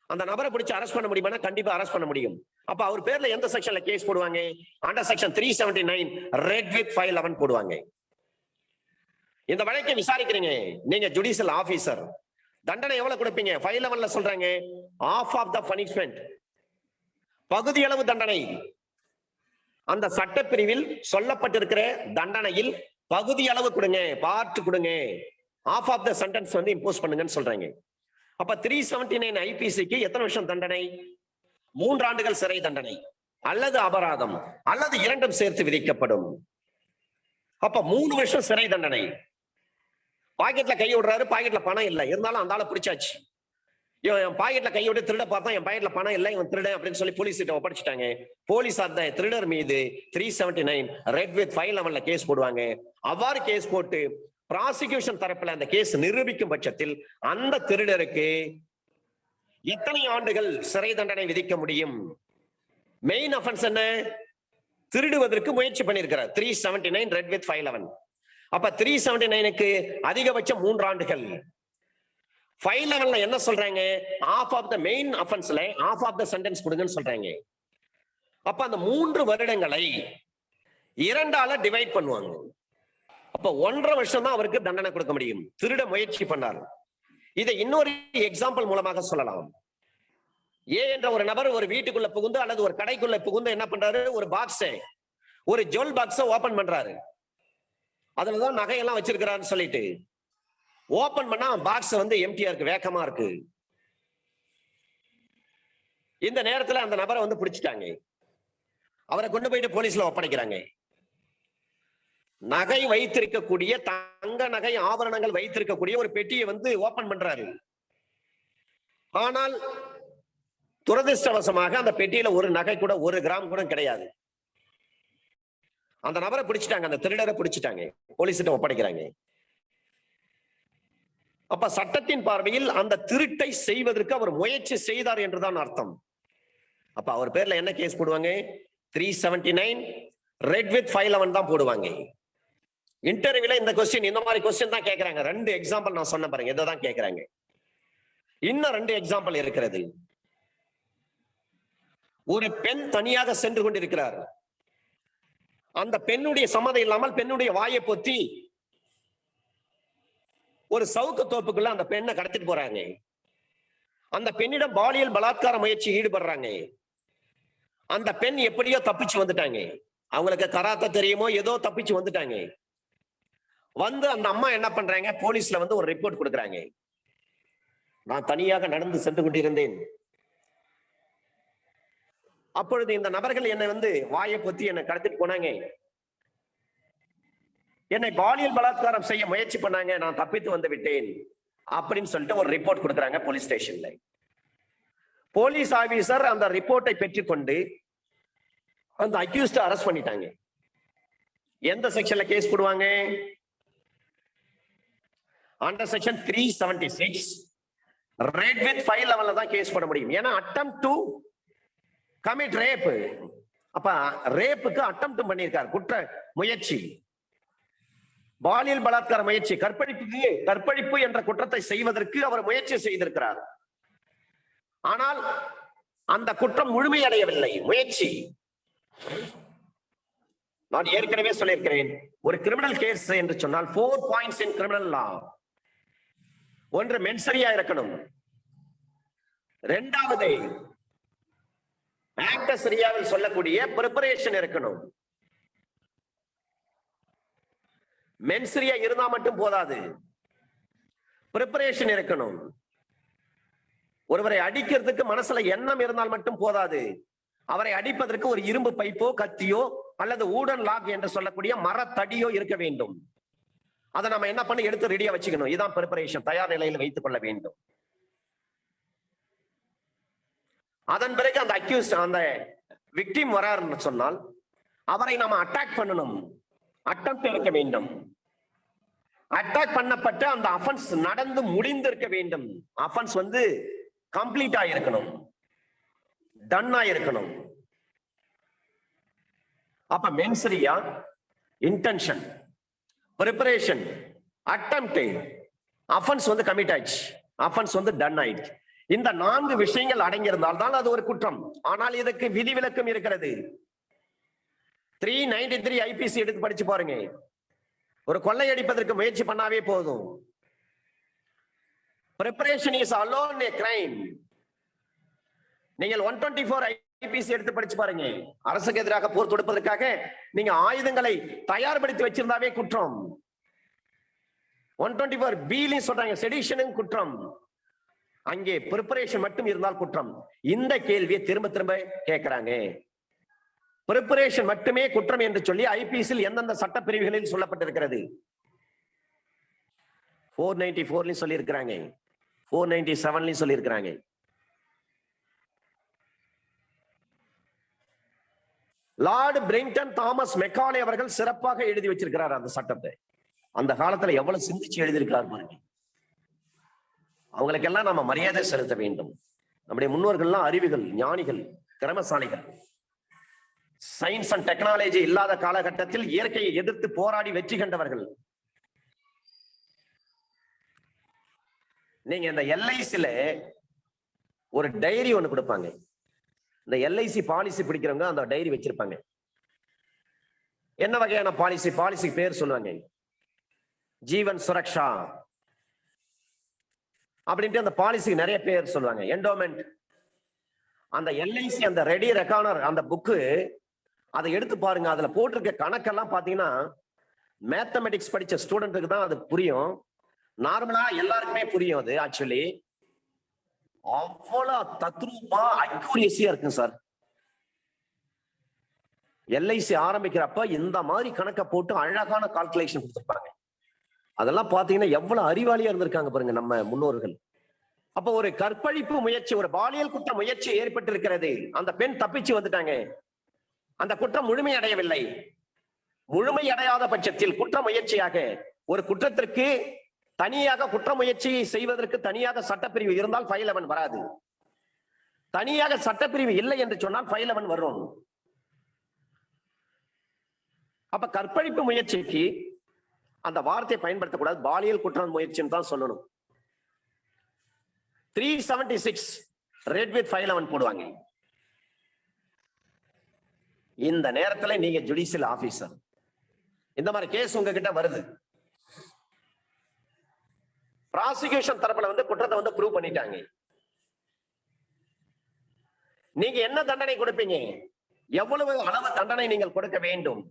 அந்த நபரை பிடிச்சு அரெஸ்ட் பண்ண முடியுமா? கண்டிப்பா அரெஸ்ட் பண்ண முடியும். அப்ப அவர் பேர்ல எந்த செக்ஷன்ல கேஸ் போடுவாங்க? அண்டர் செக்ஷன் 379 ரெட் வித் 511 போடுவாங்க. இந்த வழக்கை விசாரிக்கிறீங்க நீங்க, ஜுடிஷியல் ஆபீசர். தண்டனை எவ்வளவு கொடுப்பீங்க? 511 சொல்றாங்க ஆஃப் ஆஃப் த பனிஷ்மெண்ட், பகுதியளவு தண்டனை. அந்த சட்டப்பிரிவில் சொல்லப்பட்டிருக்கிற தண்டனையில் பகுதி அளவு கொடுங்க, பார்த்து கொடுங்க. ஆஃப் ஆஃப் த சென்டென்ஸ் வந்து இம்போஸ் பண்ணுங்கன்னு சொல்றாங்க. அப்ப 379 ஐபிசிக்கு எத்தனை வருஷம் தண்டனை? 3 ஆண்டுகள் சிறை தண்டனை அல்லது அபராதம் அல்லது இரண்டும் சேர்த்து விதிக்கப்படும். அப்ப 3 வருஷம் சிறை தண்டனை. பாக்கெட்ல கை விடுறாரு, பாக்கெட்ல பணம் இல்லை, இருந்தாலும் அந்த ஆளை பிடிச்சாச்சு. என் பாக்கெட்ல கையை விட்டு திருட பார்த்தா என் பாக்கெட்ல பணம் இல்லை, இவன் திருட அப்படின்னு சொல்லி போலீஸ் கிட்ட ஒப்படைச்சிட்டாங்க. போலீஸ் அந்த திருடர் மீது 379 ரெட் வித் 511 கேஸ் போடுவாங்க. அவ்வாறு கேஸ் போட்டு ப்ராசிக்யூஷன் தரப்புல அந்த கேஸ் நிரூபிக்கும் பட்சத்தில் அந்த திருடருக்கு எத்தனை ஆண்டுகள் சிறை தண்டனை விதிக்க முடியும்? மெயின் அஃபென்ஸ் என்ன? திருடுவதற்கு முயற்சி பண்ணியிருக்கிறார். 379 ரெட் வித் 511. அப்ப 379க்கு அதிகபட்சம் 3 ஆண்டுகள். 511 என்ன சொல்றாங்க? ஆஃப் ஆஃப் த மெயின் அஃபென்ஸ்ல ஆஃப் ஆஃப் த சென்டென்ஸ் கொடுங்கன்னு சொல்றாங்க. அப்ப அந்த 3 வருடங்களை 2ஆல டிவைட் பண்ணுவாங்க. அப்ப 1.5 வருஷம் தான் அவருக்கு தண்டனை கொடுக்க முடியும். திருட முயற்சி பண்ணார். இதை இன்னொரு எக்ஸாம்பிள் மூலமாக சொல்லலாம். ஏ என்ற ஒரு நபர் ஒரு வீட்டுக்குள்ள புகுந்து அல்லது ஒரு கடைக்குள்ள புகுந்து என்ன பண்றாரு? ஒரு பாக்ஸ், ஒரு ஜுவல் பாக்ஸ் ஓபன் பண்றாரு. அதுலதான் நகையெல்லாம் வச்சிருக்கிறாருன்னு சொல்லிட்டு ஓபன் பண்ணா பாக்ஸ் வந்து எம்டியா இருக்கு, வேக்கமா இருக்கு. இந்த நேரத்துல அந்த நபரை வந்து பிடிச்சிட்டாங்க. அவரை கொண்டு போயிட்டு போலீஸ்ல ஒப்படைக்கிறாங்க. நகை வைத்திருக்கக்கூடிய, தங்க நகை ஆபரணங்கள் வைத்திருக்கக்கூடிய ஒரு பெட்டியை வந்து ஓபன் பண்றாரு. ஆனால் துரதிருஷ்டவசமாக அந்த பெட்டியில ஒரு நகை கூட, 1 கிராம் கூட கிடையாது. அந்த நபரை பிடிச்சிட்டாங்க, அந்த திருடரை பிடிச்சிட்டாங்க, போலீஸ்கிட்ட ஒப்படைக்கிறாங்க. அப்ப சட்டத்தின் பார்வையில் அந்த திருட்டை செய்வதற்கு அவர் முயற்சி செய்தார் என்றுதான் அர்த்தம். அப்ப அவர் பேர்ல என்ன கேஸ் போடுவாங்க? 379 ரெட் வித் 511 தான் போடுவாங்க. இன்டர்வியூல இந்த கொஸ்டின், இந்த மாதிரி கொஸ்டின் தான் கேட்கறாங்க. 2 எக்ஸாம்பிள் நான் சொன்ன பாருங்க, இதான் கேட்கறாங்க. இன்னும் 2 எக்ஸாம்பிள் இருக்கிறது. ஒரு பெண் தனியாக சென்று கொண்டிருக்கிறார். அந்த பெண்ணுடைய சம்மதம் இல்லாமல் பெண்ணுடைய வாயை பொத்தி ஒரு சவுக்கு தோப்புக்குள்ள அந்த பெண்ணை கடத்திட்டு போறாங்க. அந்த பெண்ணிடம் பாலியல் பலாத்கார முயற்சி ஈடுபடுறாங்க. அந்த பெண் எப்படியோ தப்பிச்சு வந்துட்டாங்க. அவங்களுக்கு கராத்தே தெரியுமோ ஏதோ தப்பிச்சு வந்துட்டாங்க. வந்து அந்த அம்மா என்ன பண்றாங்க? போலீஸ்ல வந்து ஒரு ரிப்போர்ட் கொடுக்குறாங்க. நான் தனியாக நடந்து சென்று கொண்டிருந்தேன். அப்பொழுது இந்த நபர்கள் என்னை வந்து வாயை பொத்தி என்னை கடத்திட்டு போனாங்க. என்னை பாலியல் பலாத்காரம் செய்ய முயற்சி பண்ணாங்க. நான் தப்பித்து வந்து விட்டேன் அப்படின்னு சொல்லிட்டு ஒரு ரிப்போர்ட் கொடுக்குறாங்க போலீஸ் ஸ்டேஷன்ல. போலீஸ் ஆபீசர் அந்த ரிப்போர்ட்டை பெற்றுக்கொண்டு அந்த அக்யூஸ்ட் அரெஸ்ட் பண்ணிட்டாங்க. எந்த செக்ஷன்ல கேஸ் போடுவாங்க? அண்டர் செக்ஷன் 376 ரெட் வித் 511 தான் கேஸ் போட முடியும். ஏன்னா அட்டெம்ப்ட் டு கமிட் ரேப். அப்ப ரேப்புக்கு அட்டெம்ப்ட் பண்ணியிருக்கார், குற்ற முயற்சி. பாலியல் பலாத்கார முயற்சி, கற்பழிப்பு என்ற குற்றத்தை செய்வதற்கு அவர் முயற்சி செய்திருக்கிறார். ஆனால் அந்த குற்றம் முழுமையடையவில்லை. முயற்சி. நான் ஏற்கனவே சொல்லியிருக்கிறேன், ஒரு கிரிமினல் கேஸ் என்று சொன்னால் 4 பாயிண்ட்ஸ் இன் கிரிமினல் லா. ஒன்று மென்சரியா இருக்கணும், இரண்டாவது ஆக்டஸ் ரியாவில் சொல்லக்கூடிய பிரிப்பரேஷன் இருக்கணும். மென்சரியா இருந்தா மட்டும் போதாது, பிரிப்பரேஷன் இருக்கணும். ஒருவரை அடிக்கிறதுக்கு மனசுல எண்ணம் இருந்தால் மட்டும் போதாது, அவரை அடிப்பதற்கு ஒரு இரும்பு பைப்போ கத்தியோ அல்லது ஊடன் லாக் என்று சொல்லக்கூடிய மரத்தடியோ இருக்க வேண்டும். அதை நம்ம என்ன பண்ணி எடுத்து ரெடியா வச்சுக்கணும். இதுதான் பிரிப்பரேஷன், தயார் நிலையில் வைத்துக் கொள்ள வேண்டும். அதன் பிறகு அந்த அக்யூஸ், அந்த விக்டிம் வராருன்னு சொன்னால் அவரை நாம அட்டாக் பண்ணணும், அட்டெம்ப்ட் இருக்க வேண்டும். அட்டாக் பண்ணப்பட்ட அந்த அஃபென்ஸ் நடந்து முடிந்திருக்க வேண்டும். அஃபென்ஸ் வந்து கம்ப்ளீட் ஆயிருக்கணும், டன் ஆயிருக்கணும். அப்ப மென்சரியா, இன்டென்ஷன், பிரிப்பரேஷன், அட்டெம்ப்ட், அஃபென்ஸ் வந்து கமிட் ஆயிடுச்சு, அஃபென்ஸ் வந்து டன் ஆயிடுச்சு. இந்த 4 விஷயங்கள் அடங்கியிருந்தால் தான் அது ஒரு குற்றம். ஆனால் இதற்கு விதிவிலக்கும் இருக்கிறது. 393 ஐபிசி எடுத்து படிச்சு பாருங்க. ஒரு கொள்ளையடிப்பதற்கு முயற்சி பண்ணாவே போதும். preparation is alone a crime. நீங்கள் 124 ஐபிசி எடுத்து படிச்சு பாருங்க. அரசுக்கு எதிராக போர் தொடுப்பதற்காக நீங்க ஆயுதங்களை தயார்படுத்தி வச்சிருந்தாவே குற்றம். 124 பி சொல்றாங்க, செடிஷனும் குற்றம். அங்கே preparation மட்டும் இருந்தால் குற்றம். இந்த கேள்வியை திரும்ப திரும்ப கேட்கிறாங்க. preparation மட்டுமே குற்றம் என்று சொல்லி ஐபிசியில் எந்தெந்த சட்ட பிரிவுகளில் சொல்லப்பட்டிருக்கிறது? 494 சொல்லி இருக்கிறாங்க, 497 சொல்லி இருக்கிறாங்க. லார்ட் பிரிங்டன் தாமஸ் மெக்காலே அவர்கள் சிறப்பாக எழுதி வச்சிருக்கிறார் அந்த சட்டத்தை. அந்த காலத்துல எவ்வளவு சிந்திச்சு எழுதியிருக்கிறார் பாருங்க. அவங்களுக்கெல்லாம் நாம மரியாதை செலுத்த வேண்டும். நம்முடைய முன்னோர்கள்லாம் அறிவிகள், ஞானிகள், திறமசாலிகள். சயின்ஸ் அண்ட் டெக்னாலஜி இல்லாத காலகட்டத்தில் இயற்கையை எதிர்த்து போராடி வெற்றி கண்டவர்கள். நீங்க இந்த எல்ஐசில ஒரு டைரி ஒண்ணு கொடுப்பாங்க. இந்த எல்ஐசி பாலிசி பிடிக்கிறவங்க அந்த டைரி வச்சிருப்பாங்க. என்ன வகையான பாலிசி? பாலிசி பேர் சொல்லுவாங்க, ஜீவன் சுரக்ஷா அப்படின்ட்டு. அந்த பாலிசிக்கு நிறைய பேர் சொல்லுவாங்க. என்டோமெண்ட், அந்த எல்ஐசி, அந்த ரெடி ரெக்கானர், அந்த புக்கு, அதை எடுத்து பாருங்க. அதுல போட்டிருக்க கணக்கெல்லாம் பாத்தீங்கன்னா மேத்தமெட்டிக்ஸ் படிச்ச ஸ்டூடெண்ட்டுக்கு தான் அது புரியும். நார்மலா எல்லாருக்குமே புரியும் அது. ஆக்சுவலி அவ்வளவு தத்ரூபமா அக்யூரேசியா இருக்குங்க சார். எல்ஐசி ஆரம்பிக்கிறப்ப இந்த மாதிரி கணக்கை போட்டு அழகான கால்குலேஷன் கொடுத்திருப்பாங்க. அதெல்லாம் பாத்தீங்கன்னா எவ்வளவு அறிவாளியா இருந்திருக்காங்க பாருங்க நம்ம முன்னோர்கள். அப்ப ஒரு கற்பழிப்பு முயற்சி, ஒரு பாலியல் குற்ற முயற்சி ஏற்பட்டிருக்கிறது. அந்த பெண் தப்பிச்சு வந்துட்டாங்க. அந்த குற்றம் முழுமையடையவில்லை. முழுமையடையாத பட்சத்தில் குற்ற முயற்சியாக, ஒரு குற்றத்திற்கு தனியாக குற்ற முயற்சியை செய்வதற்கு தனியாக சட்டப்பிரிவு இருந்தால் 511 வராது. தனியாக சட்டப்பிரிவு இல்லை என்று சொன்னால் 511 வரும். அப்ப கற்பழிப்பு முயற்சிக்கு அந்த வார்த்தையை பயன்படுத்தக்கூடாது, பாலியல் குற்ற முயற்சின்னு தான் சொல்லணும். 376 ரெட் வித் 511 போடுவாங்க. இந்த நேரத்துல நீங்க ஜுடிஷியல் ஆபீசர், இந்த மாதிரி கேஸ் உங்ககிட்ட வருது, ப்ராசிக்யூஷன் தரப்புல வந்து குற்றத்தை வந்து ப்ரூவ் பண்ணிட்டாங்க. நீங்க என்ன தண்டனை கொடுப்பீங்க? எவ்வளவு அளவு தண்டனை நீங்கள் கொடுக்க வேண்டும்?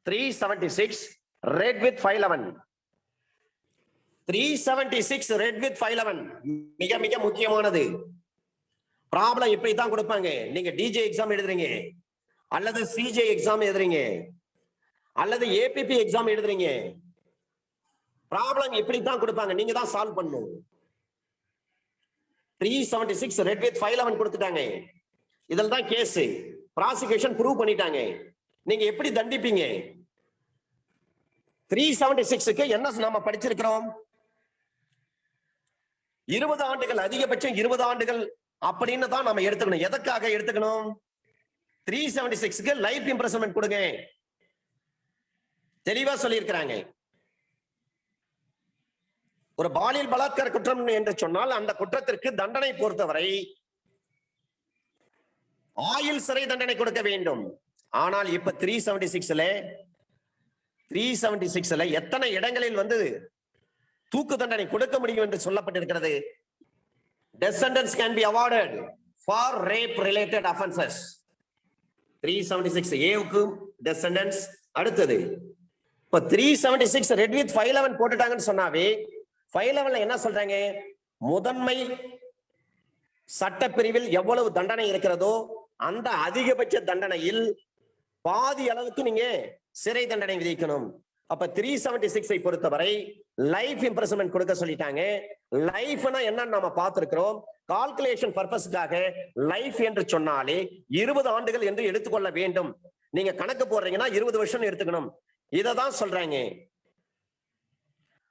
376 ரெட் வித் 511. 376 ரெட் வித் 511 மிக மிக முக்கியமானது. ப்ராப்ளம் இப்படி தான் கொடுப்பாங்க. நீங்க டிஜே எக்ஸாம் எழுதுறீங்க, அல்லது சிஜே எக்ஸாம் எழுதுறீங்க, அல்லது ஏபிபி எக்ஸாம் எழுதுறீங்க, ப்ராப்ளம் இப்படி தான் கொடுப்பாங்க. நீங்க தான் சால்வ் பண்ணணும். 376 ரெட் வித் 511 கொடுத்துட்டாங்க. இதில் தான் கேஸ், ப்ராசிக்யூஷன் ப்ரூவ் பண்ணிட்டாங்க. நீங்க எப்படி தண்டிப்பீங்க? 376க்கு என்ன நாம படிச்சிருக்கிறோம்? 20 ஆண்டுகள், அதிகபட்சம் 20 ஆண்டுகள் அப்படின்னு தான் நாம எடுத்துக்கணும். எதற்காக எடுத்துக்கணும்? 376க்கு லைஃப் இம்ப்ரிசன்மென்ட் கொடுங்க. தெளிவா சொல்லியிருக்கிறாங்க. ஒரு பாலியல் பலாத்கார குற்றம் என்று சொன்னால் அந்த குற்றத்திற்கு தண்டனை பொறுத்தவரை ஆயுள் சிறை தண்டனை கொடுக்க வேண்டும். ஆனால் இப்ப 376ல எத்தனை இடங்களில் தூக்கு தண்டனை கொடுக்க முடியும் என்று சொல்லப்பட்டிருக்கிறது. Death sentence can be awarded for rape related offenses. 376A death sentence. அடுத்தது இப்ப 376 ரெட் வித் 511 போட்டுட்டாங்கன்னு சொன்னாவே 511 என்ன சொல்றாங்க, முதன்மை சட்டப்பிரிவில் எவ்வளவு தண்டனை இருக்கிறதோ அந்த அதிகபட்ச தண்டனையில் பாதி அளவுக்கு நீங்க சிறை தண்டனை விதிக்கணும். அப்ப 376 பொறுத்தவரை லைஃப் இம்ப்ரிசன்மென்ட் கொடுக்க சொல்லிட்டாங்க. லைஃப்னா என்னன்னு நாம பார்த்திருக்கிறோம். கால்குலேஷன் பர்பஸ்க்காக லைஃப் என்று சொன்னாலே 20 ஆண்டுகள் என்று எடுத்துக்கொள்ள வேண்டும். நீங்க கணக்கு போடுறீங்கன்னா 20 வருஷம் எடுத்துக்கணும். இததான் சொல்றாங்க.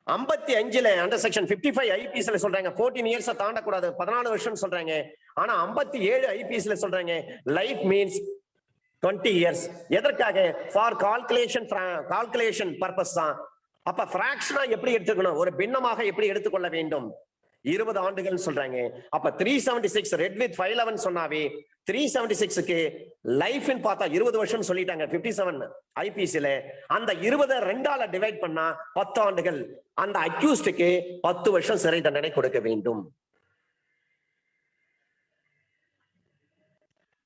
55ல அண்டர் செக்ஷன் 55 ஐபிஎஸ்ல சொல்றாங்க 14 இயர்ஸ் தாண்டக்கூடாது, 14 வருஷம் சொல்றாங்க. ஆனா 57 ஐபிஎஸ்ல சொல்றாங்க லைஃப் மீன்ஸ் 20 இயர்ஸ். எதற்காக? ஃபார் கால்குலேஷன் பர்பஸ் தான். அப்ப பிராக்ஷனா எப்படி எடுத்துக்கணும், ஒரு பின்னமாக எப்படி எடுத்துக்கொள்ள வேண்டும், 20 ஆண்டுகள் சொல்றாங்க. அப்ப 376 ரெட் வித் 511 சொன்னாவே 376க்கு லைஃப் பார்த்தா 20 வருஷம் சொல்லிட்டாங்க 57 ஐபிசில. அந்த 20 2ஆல டிவைட் பண்ணா 10 ஆண்டுகள். அந்த அக்யூஸ்டுக்கு 10 வருஷம் சிறை தண்டனை கொடுக்க வேண்டும்.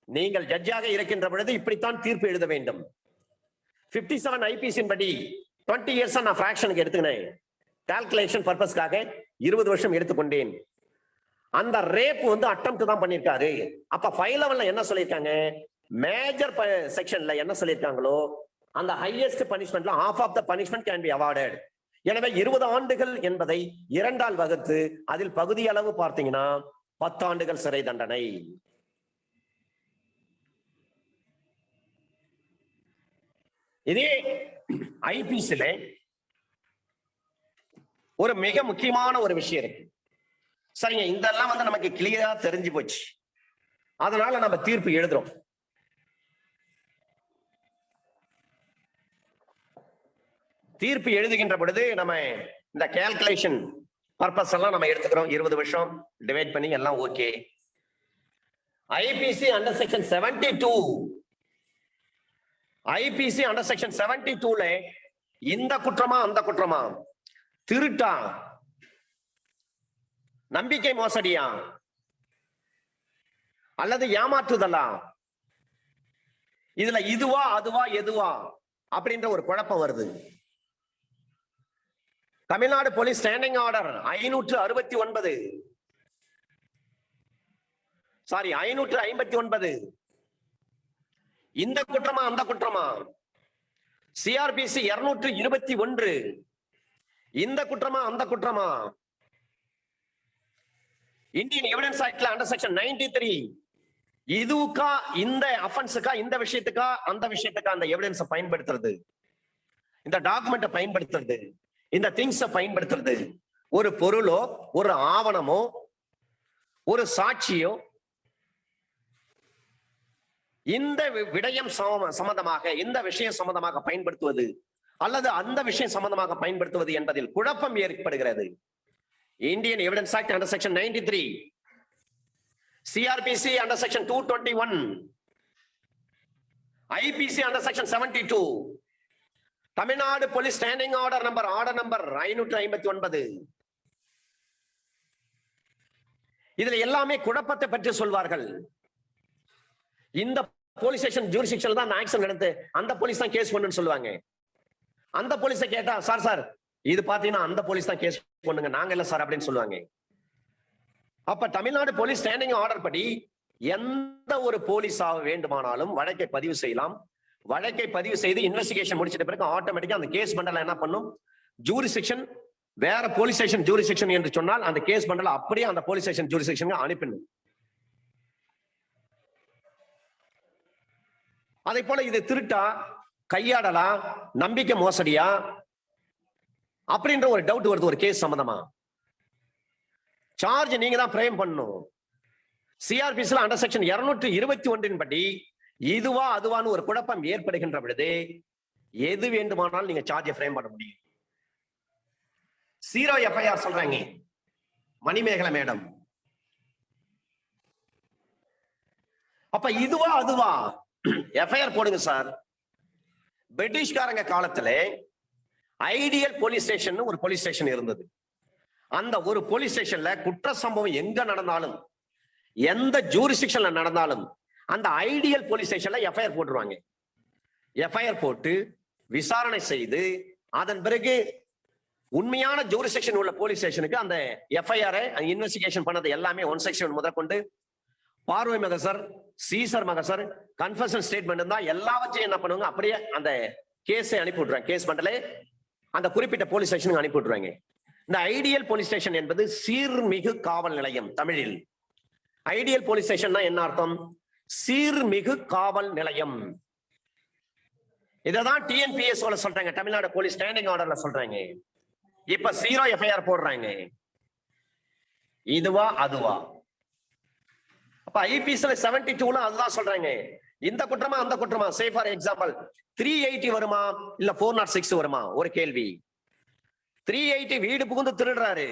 நீங்கள் ஜட்ஜாக இருக்கின்ற பொழுது இப்படித்தான் தீர்ப்பு எழுத வேண்டும். 57 ஐபிசின் படி 20 இயர்ஸ் நான் பிராக்ஷனுக்கு எடுத்துக்கினேன், கால்குலேஷன் பர்பஸ்க்காக 20 வருஷம் எடுத்துக்கொண்டேன். அந்த ரேப் அட்டெம்ப்ட் தான் பண்ணிருக்காரு. அப்ப 511ல என்ன சொல்லிருக்காங்க, மேஜர் செக்ஷன்ல என்ன சொல்லிருக்காங்களோ அந்த highest பனிஷ்மெண்ட்ல half of the punishment can be awarded. எனவே 20 ஆண்டுகள் என்பதை 2ஆல் வகுத்து அதில் பகுதி அளவு பார்த்தீங்கன்னா 10 ஆண்டுகள் சிறை தண்டனை. இதே ஐபிசில ஒரு மிக முக்கியமான ஒரு விஷயம் இருக்கு. சரிங்க, இதெல்லாம் நமக்கு கிளியரா தெரிஞ்சு போச்சு. அதனால நம்ம தீர்ப்பு எழுதுறோம். தீர்ப்பு எழுதுகின்ற பொழுது நம்ம இந்த கால்குலேஷன் பர்பஸ் எல்லாம் நம்ம எடுத்துக்கிறோம். 20 வருஷம் டிவைட் பண்ணி எல்லாம் okay. IPC under section 72 IPC under section 72ல இந்த குற்றமா அந்த குற்றமா, திருட்டா, நம்பிக்கை மோசடியா அல்லது ஏமாற்றுதலா, இதுல இதுவா அதுவா எதுவா அப்படின்ற ஒரு குழப்பம் வருது. தமிழ்நாடு போலீஸ் ஸ்டாண்டிங் ஆர்டர் 559 இந்த குற்றமா அந்த குற்றமா, சிஆர்பிசி 221 இந்த குற்றமா அந்த குற்றமா, இந்தியன் எவிடன்ஸ் ஆக்ட்ல அண்டர் செக்ஷன் 93 இதுக்கா இந்த அஃபென்ஸுக்கா இந்த விஷயத்துக்கா அந்த விஷயத்துக்கா அந்த எவிடன்ஸ் பயன்படுத்துறது, இந்த டாக்குமெண்ட்டை பயன்படுத்துறது, இந்த திங்ஸை பயன்படுத்துறது, ஒரு பொருளோ ஒரு ஆவணமோ ஒரு சாட்சியோ இந்த விடயம் சம்பந்தமாக இந்த விஷயம் சம்பந்தமாக பயன்படுத்துவது அல்லது அந்த விஷயம் சம்பந்தமாக பயன்படுத்துவது என்பதில் குழப்பம் ஏற்படுகிறது. Indian evidence act under section 93, CrPC under section 221, IBC under section 72, Tamil Nadu police standing order number 559 இதுல எல்லாமே குழப்பத்தை பற்றி சொல்வார்கள். இந்த போலீஸ் ஸ்டேஷன் ஜூரிஸ்டிக்ஷன்ல தான் ஆக்ஷன் நடந்து அந்த போலீஸ் தான் கேஸ் பண்ணுன்னு சொல்லுவாங்க. அந்த போலீஸை கேட்டா சார் இது பாத்தீங்கன்னா அந்த போலீஸ் தான் கேஸ் பண்ணுங்க, நாங்க இல்ல சார் அப்படின்னு சொல்லுவாங்க. அப்ப தமிழ்நாடு போலீஸ் ஸ்டாண்டிங் ஆர்டர் படி எந்த ஒரு போலீஸாக வேண்டுமானாலும் வழக்கை பதிவு செய்யலாம். வழக்கை பதிவு செய்து இன்வெஸ்டிகேஷன் முடிச்சிட்ட பிறகு ஆட்டோமேட்டிக்கா அந்த கேஸ் பண்டல என்ன பண்ணும், ஜூரிஸ்டிக்ஷன் வேற போலீஸ் ஸ்டேஷன் ஜூரிஸ்டிக்ஷன் என்று சொன்னால் அந்த கேஸ் பண்டல அப்படியே அந்த போலீஸ் ஸ்டேஷன் ஜூரிஸ்டிக்ஷன் அனுப்பிடணும். அதே போல இது திருட்டா, கையாடலா, நம்பிக்கை மோசடியா அப்படின்ற ஒரு டவுட் வருது ஒரு கேஸ் சம்பந்தமா. சார்ஜ் நீங்க தான் பிரேம் பண்ணணும். சிஆர்பிசில அண்டர் செக்ஷன் 221 படி இதுவா அதுவான்னு ஒரு குழப்பம் ஏற்படுகின்ற பொழுது எது வேண்டுமானாலும் நீங்க சார்ஜ் ஃப்ரேம் பண்ண முடியும். 0 FIR சொல்றாங்க மணிமேகலை மேடம். அப்ப இதுவா அதுவா? FIR போடுங்க சார். பிரிட்டிஷ்காரங்க காலத்துல ஐடியல் போலீஸ் ஸ்டேஷன் ஒரு போலீஸ் ஸ்டேஷன் இருந்தது. அந்த ஒரு போலீஸ் ஸ்டேஷன்ல குற்ற சம்பவம் எங்க நடந்தாலும், எந்த ஜூரிஸ்டிக்ஷன்ல நடந்தாலும் அந்த ஐடியல் போலீஸ் ஸ்டேஷன்ல FIR போட்டுருவாங்க. FIR போட்டு விசாரணை செய்து அதன் பிறகு உண்மையான ஜூரிஸ்டிக்ஷன் உள்ள போலீஸ் ஸ்டேஷனுக்கு அந்த FIR இன்வெஸ்டிகேஷன் பண்ணது எல்லாமே 161 முதற்கொண்டு பார்வை மகசர், சீசர் மகசர், கன்ஃபெஷன் ஸ்டேட்மெண்ட் தான் எல்லாவற்றையும் என்ன பண்ணுவாங்க, அப்படியே அந்த கேஸை அனுப்பி விட்டுறாங்க. கேஸ் பண்ணல அந்த குறிப்பிட்ட போலீஸ் ஸ்டேஷனுக்கு அனுப்பி விட்டுருவாங்க. இந்த ஐடியல் போலீஸ் ஸ்டேஷன் என்பது சீர்மிகு காவல் நிலையம். தமிழில் ஐடியல் போலீஸ் ஸ்டேஷன் என்ன அர்த்தம்? சீர்மிகு காவல் நிலையம். இததான் TNPS சொல்றாங்க, தமிழ்நாடு போலீஸ் ஸ்டாண்டிங் ஆர்டர்ல சொல்றாங்க. இப்ப 0 FIR போடுறாங்க. இதுவா அதுவா? அப்ப IPCல 72ல அதுதான் சொல்றாங்க. இந்த குற்றமா அந்த குற்றமா? சே ஃபார் எக்ஸாம்பிள் 380 வருமா இல்ல 406 வருமா? ஒரு கேள்வி. 380 வீடு புகுந்து திருடுறாரு,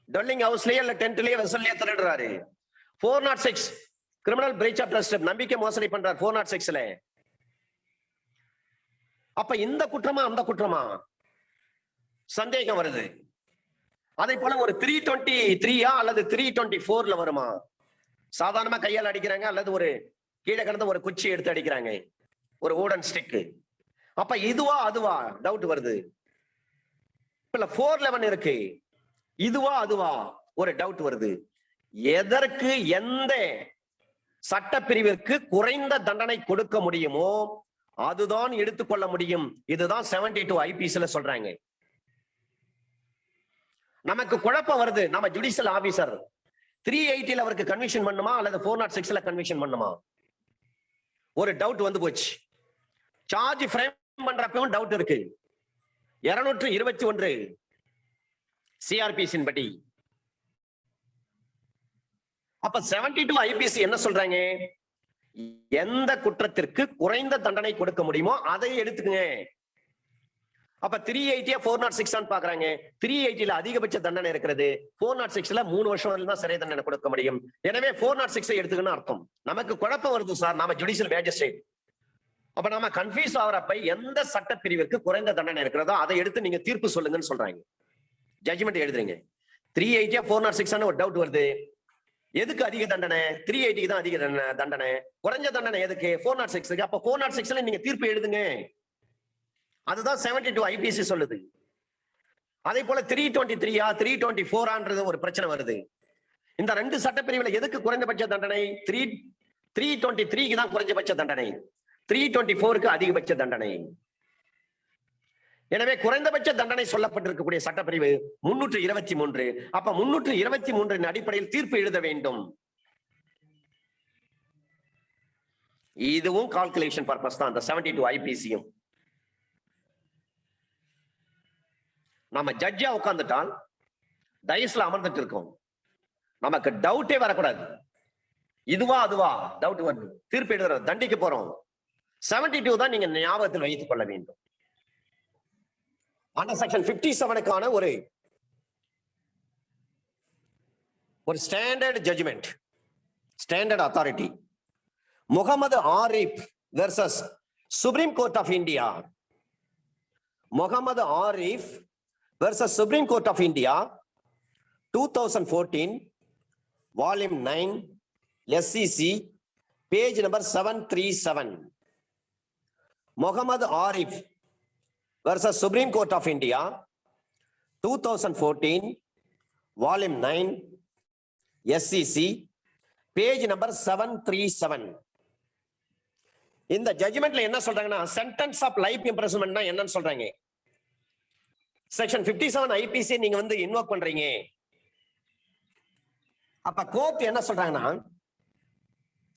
டொல்லிங் ஹவுஸ்லயே இல்ல டென்ட்லயே வெசல்லயே திருடுறாரு. 406 கிரிமினல் பிரீச் ஆஃப் ட்ரஸ்ட், நம்பிக்கை மோசடி பண்றாரு 406ல. அப்ப இந்த குற்றமா அந்த குற்றமா? சந்தேகம் வருது. அதே போல ஒரு 323 அல்லது 324ல வருமா? சாதாரணமா கையால் அடிக்கிறாங்க அல்லது ஒரு கீழே கிடந்த ஒரு குச்சி எடுத்து அடிக்கிறாங்க, ஒரு ஊடன் ஸ்டிக். அப்ப இதுவா அதுவா? டவுட் வருது. இல்ல 411 இருக்கு, இதுவா அதுவா? ஒரு டவுட் வருது. எதற்கு எந்த சட்டப்பிரிவிற்கு குறைந்த தண்டனை கொடுக்க முடியுமோ அதுதான் எடுத்துக்கொள்ள முடியும். இதுதான் 72 IPCல சொல்றாங்க. நமக்கு குழப்பம் வருது. நம்ம ஜுடிஷியல் ஆபீசர் 380ல அவருக்கு கன்விக்ஷன் பண்ணுமா அல்லது 406ல கன்விக்ஷன் பண்ணுமா? ஒரு டவுட் வந்து போச்சு. சார்ஜ் ஃப்ரேம் பண்றப்பவும் டவுட் இருக்கு. 221 CRPC படி. அப்ப 72 IPC என்ன சொல்றாங்க? எந்த குற்றத்திற்கு குறைந்த தண்டனை கொடுக்க முடியுமோ அதை எடுத்துக்கங்க. அப்ப 380 406 பாக்குறாங்க. 380ல அதிகபட்ச தண்டனை இருக்கிறது, 406ல 3 வருஷம் தான் சிறை தண்டனை கொடுக்க முடியும். எனவே 406 எடுத்துக்கன்னு அர்த்தம். நமக்கு குழப்பம் வருது சார், நாம ஜுடிஷியல் மேஜிஸ்ட்ரேட். அப்ப நாம கன்ஃபியூஸ் ஆகிறப்ப எந்த சட்டப்பிரிவிற்கு குறைந்த தண்டனை இருக்கிறதோ அதை எடுத்து நீங்க தீர்ப்பு சொல்லுங்கன்னு சொல்றாங்க. ஜட்ஜ்மெண்ட் எழுதுறீங்க. 380 406 ஒரு டவுட் வருது. எதுக்கு அதிக தண்டனை? 380க்கு தான் அதிக தண்டனை. குறைஞ்ச தண்டனை எதுக்கு? 406க்கு. அப்ப 406ல நீங்க தீர்ப்பு எழுதுங்க. அதுதான் 72 IPC சொல்லுது. அதே போல 323 324 ஒரு பிரச்சனை வருது. இந்த ரெண்டு சட்டப்பிரிவுல எதுக்கு குறைந்தபட்ச தண்டனை? 323க்கு தான் குறைந்தபட்ச தண்டனை, 324க்கு அதிகபட்ச தண்டனை. எனவே குறைந்தபட்ச தண்டனை சொல்லப்பட்டிருக்கக்கூடிய சட்டப்பிரிவு 323. அப்ப 323 அடிப்படையில் தீர்ப்பு எழுத வேண்டும். இதுவும் கால்குலேஷன் பர்பஸ் தான். அந்த 72 IPCயும் நம்ம ஜட்ஜா உட்கார்ந்துட்டால் டைஸ்ல அமர்ந்துட்டு இருக்கோம், நமக்கு டவுட்டே வரக்கூடாது. இதுவா அதுவா? டவுட் வருது. தீர்ப்பு எழுதுற தண்டிக்க போறோம். 72 தான் நீங்க ஞாபகத்தில் வைத்துக் கொள்ள வேண்டும். அந்த செக்ஷன் 57க்கான ஒரு standard judgment, standard authority. Mohammed Arif versus Supreme Court of India. Mohammed Arif versus Supreme Court of India 2014 volume 9 SCC page number 737. Muhammad Arif versus Supreme Court of India 2014 volume 9 SCC page number 737. இந்த ஜட்ஜ்மெண்ட்ல என்ன சொல்றாங்கன்னா, சென்டென்ஸ் ஆஃப் லைஃப் இம்ப்ரிசன்மென்ட்னா என்னன்னு சொல்றாங்க. Section 57 IPC நீங்க வந்து invoke பண்றீங்க. அப்ப court என்ன சொல்றாங்கன்னா,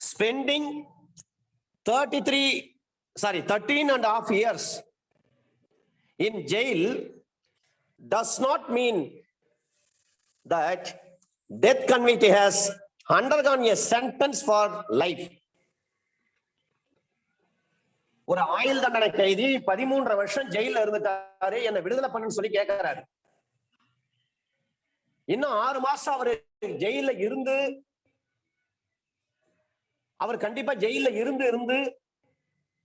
spending 13.5 years in jail does not mean that death convict has undergone a sentence for life. ஒரு ஆயுள் தண்டனை கைதி 13 வருஷம் ஜெயில இருந்துட்டாரு, என்ன விடுதலை பண்ணுன்னு சொல்லி கேட்கிறாரு. இன்னும் 6 மாசம் அவரு ஜெயில இருந்து, அவர் கண்டிப்பா ஜெயில இருந்து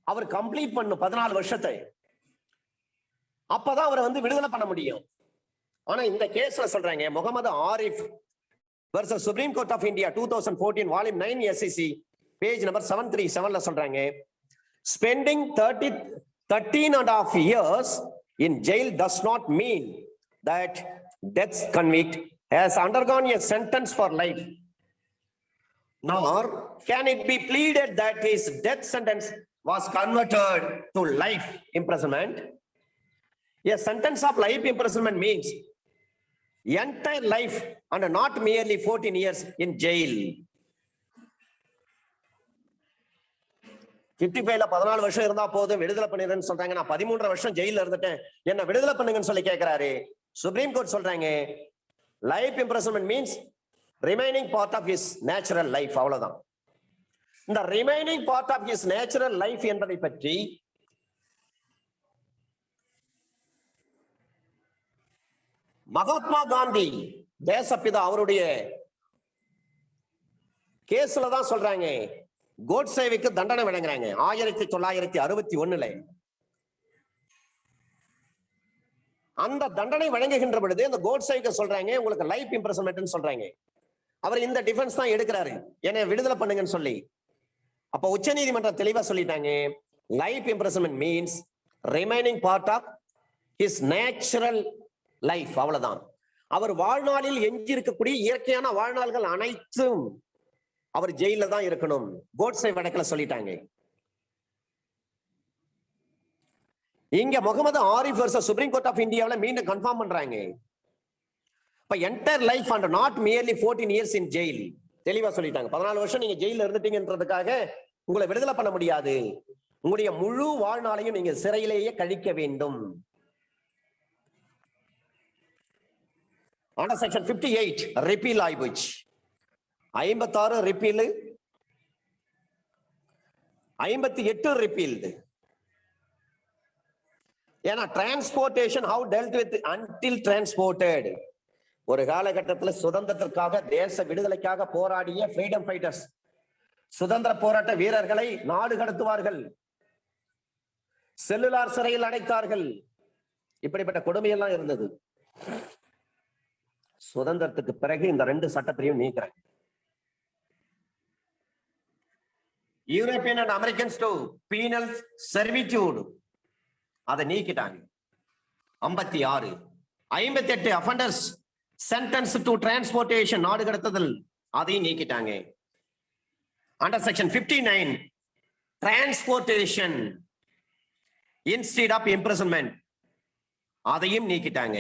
அவர் கம்ப்ளீட் பண்ணும் 14 வருஷத்தை. அப்பதான் அவரை விடுதலை பண்ண முடியும். ஆனா இந்த கேஸ்ல சொல்றாங்க, Mohammed Arif versus Supreme Court of India 2014 volume 9 SEC page number 737 சொல்றாங்க, spending 13.5 years in jail does not mean that death convict has undergone a sentence for life, nor can it be pleaded that his death sentence was converted to life imprisonment. A sentence of life imprisonment means entire life and not merely 14 years in jail. 55ல 14 வருஷம் இருந்தா போதும் விடுதலை பண்ணிடுறேன்னு சொல்றாங்க. நான் 13 வருஷம் ஜெயில இருந்துட்டேன், என்ன விடுதலை பண்ணுங்கன்னு சொல்லி கேட்கிறாரு. சுப்ரீம் கோர்ட் சொல்றாங்க, life imprisonment means remaining part of his natural life. அவ்வளவுதான். இந்த remaining part of his natural life என்பதை பற்றி மகாத்மா காந்தி தேசப்பிதா அவருடைய கேஸ்ல தான் சொல்றாங்க, கோட்சேவுக்கு தண்டனை வழங்குறாங்க 1961. அந்த தண்டனை வழங்குகின்ற பொழுது அந்த கோட்சேவுக்கு சொல்றாங்க, உங்களுக்கு லைஃப் இம்ப்ரிசன்மென்ட் சொல்றாங்க. அவர் இந்த டிஃபென்ஸ் தான் எடுக்கிறாரு, என்னை விடுதலை பண்ணுங்கன்னு சொல்லி. அப்ப உச்ச நீதிமன்றம் தெளிவா சொல்லிட்டாங்க, life imprisonment means remaining part of his natural life. அவ்வளவுதான். அவர் வாழ்நாளில் எஞ்சி இருக்கக்கூடிய இயற்கையான வாழ்நாள்கள் அனைத்தும் அவர் ஜெயில தான் இருக்கணும். கோட்சே வழக்குல சொல்லிட்டாங்க. இங்க Mohammed Arif versus Supreme Court of இந்தியாவில மீண்டும் கன்ஃபார்ம் பண்றாங்க, இப்ப entire life and not merely 14 years in jail. தெளிவா சொல்லிட்டாங்க, 14 வருஷம் நீங்க ஜெயில இருந்துட்டீங்கன்றதுக்காக உங்களை விடுதலை பண்ண முடியாது, உங்களுடைய முழு வாழ்நாளையும் நீங்க சிறையிலேயே கழிக்க வேண்டும். Under section 58 repeal ஆயிடுச்சு. 56 ரிப்பீல், 58 ரிப்பீல்டு. ஏன்னா transportation how dealt with until transported. ஒரு காலகட்டத்தில் சுதந்திரத்திற்காக தேச விடுதலைக்காக போராடிய ஃப்ரீடம் ஃபைட்டர்ஸ், சுதந்திர போராட்ட வீரர்களை நாடு கடத்துவார்கள், செல்லுலார் சிறையில் அடைத்தார்கள். இப்படிப்பட்ட கொடுமையெல்லாம் இருந்தது. சுதந்திரத்துக்கு பிறகு இந்த 2 சட்டத்தையும் நீக்கிறாங்க. European and Americans to penal servitude அதை நீக்கிட்டாங்க. 56. 58 அஃபெண்டர்ஸ் சென்டென்ஸ் டு டிரான்ஸ்போர்டேஷன், நாடு கடத்துதல், அதையும் நீக்கிட்டாங்க. Under section 59 transportation instead of imprisonment, அதையும் நீக்கிட்டாங்க.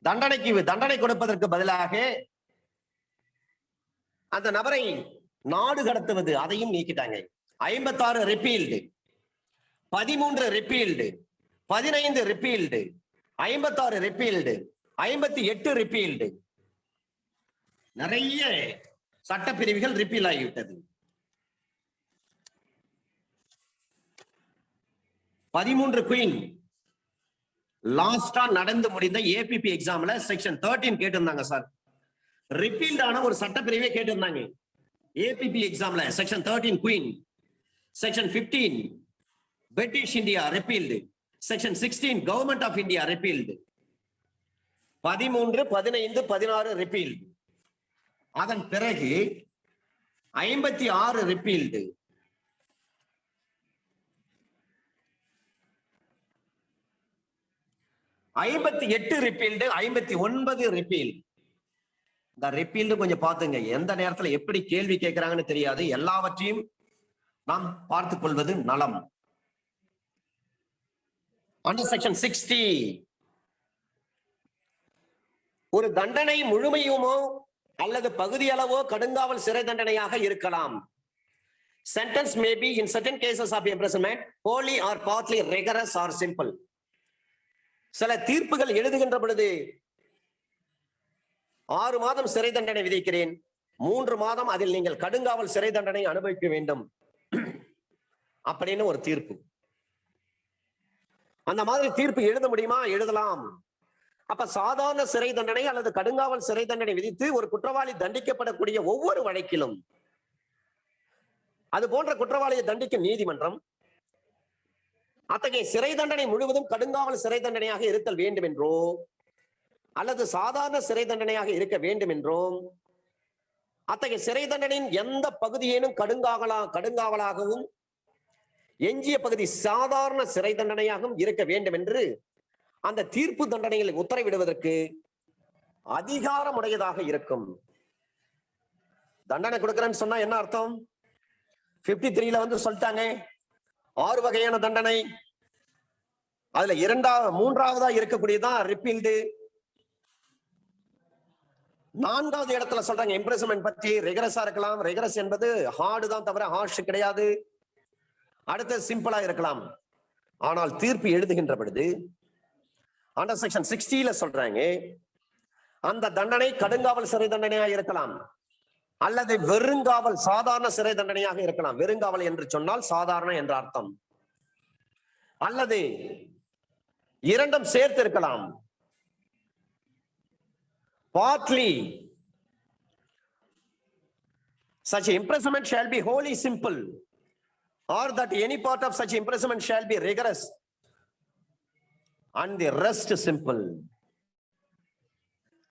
தண்டனை கொடுப்பதற்கு பதிலாக அந்த நபரை நாடு கடத்துவது, அதையும் நீக்கிட்டாங்க. 56 repealed, 13 repealed, 15 repealed, 56 repealed, 58 repealed. நிறைய சட்டப்பிரிவுகள் ரிப்பீல் ஆகிவிட்டது. 13 குயின் லாஸ்டா நடந்து முடிந்த ஏபிபி எக்ஸாம்ல செக்ஷன் 13 கேட்டிருந்தாங்க சார். ரிப்பீல்ட் ஆன ஒரு சட்டப்பிரிவே கேட்டிருந்தாங்க ஏபிபி எக்ஸாம்ல. Section 13 queen, section 15 British India repealed, section 16 government of India repealed, 13, 15, 16 repealed. அதன் பிறகு 56 ரிப்பீல்டு, 58 ரிப்பீல்டு, 59 ரிப்பீல். இந்த ரிப்பீல்டு கொஞ்சம் பாத்துங்க, எந்த நேரத்துல எப்படி கேள்வி கேட்கிறாங்கன்னு தெரியாது. எல்லாவற்றையும் நாம் பார்த்துக் கொள்வது நலம். அண்டர் செக்ஷன் 60 ஒரு தண்டனை முழுமையுமோ அல்லது பகுதியளவோ கடுங்காவல் சிறை தண்டனையாக இருக்கலாம். Sentence may be in certain cases of imprisonment wholly or partly rigorous or simple. சில தீர்ப்புகள் எழுதுகின்ற பொழுது 6 மாதம் சிறை தண்டனை விதிக்கிறேன், 3 மாதம் அதில் நீங்கள் கடுங்காவல் சிறை தண்டனை அனுபவிக்க வேண்டும். அப்படின்னு ஒரு தீர்ப்பு. அந்த மாதிரி தீர்ப்பு எழுத முடியுமா? எழுதலாம். அப்ப சாதாரண சிறை தண்டனை அல்லது கடுங்காவல் சிறை தண்டனை விதித்து ஒரு குற்றவாளி தண்டிக்கப்படக்கூடிய ஒவ்வொரு வழக்கிலும் அது போன்ற குற்றவாளியை தண்டிக்கும் நீதிமன்றம் அத்தகைய சிறை தண்டனை முழுவதும் கடுங்காவல் சிறை தண்டனையாக இருத்தல் வேண்டும் என்றோ அல்லது சாதாரண சிறை தண்டனையாக இருக்க வேண்டும் என்றும், அத்தகைய சிறை தண்டனையின் எந்த பகுதியேனும் கடுங்காவலாகவும் எஞ்சிய பகுதி சாதாரண சிறை தண்டனையாகவும் இருக்க வேண்டும் என்று அந்த தீர்ப்பு தண்டனைகளை உத்தரவிடுவதற்கு அதிகாரமுடையதாக இருக்கும். தண்டனை கொடுக்கிறேன்னு சொன்னா என்ன அர்த்தம்? 53 வந்து சொல்லிட்டாங்க 6 வகையான தண்டனை. அதுல மூன்றாவதா இருக்கக்கூடியதான் ரிப்பீல்டு. 4வது இடத்துல சொல்றாங்க இம்ப்ரெஸ்மென்ட் பற்றி. ரெகரஸா இருக்கலாம். ரெகரஸ் என்பது ஹார்டு தான் தவிர ஹார்ஷ் கிடையாது. அடுத்து சிம்பிளா இருக்கலாம். ஆனால் தீர்ப்பு எழுதுகின்ற பொழுது அண்டர் செக்ஷன் 60 சொல்றாங்க அந்த தண்டனை கடுங்காவல் சிறை தண்டனையாக இருக்கலாம் அல்லது வெறுங்காவல் சாதாரண சிறை தண்டனையாக இருக்கலாம். வெறுங்காவல் என்று சொன்னால் சாதாரண என்ற அர்த்தம். அல்லது இரண்டும் சேர்த்து இருக்கலாம். Partly such imprisonment shall be wholly simple, or that any part of such imprisonment shall be rigorous and the rest simple.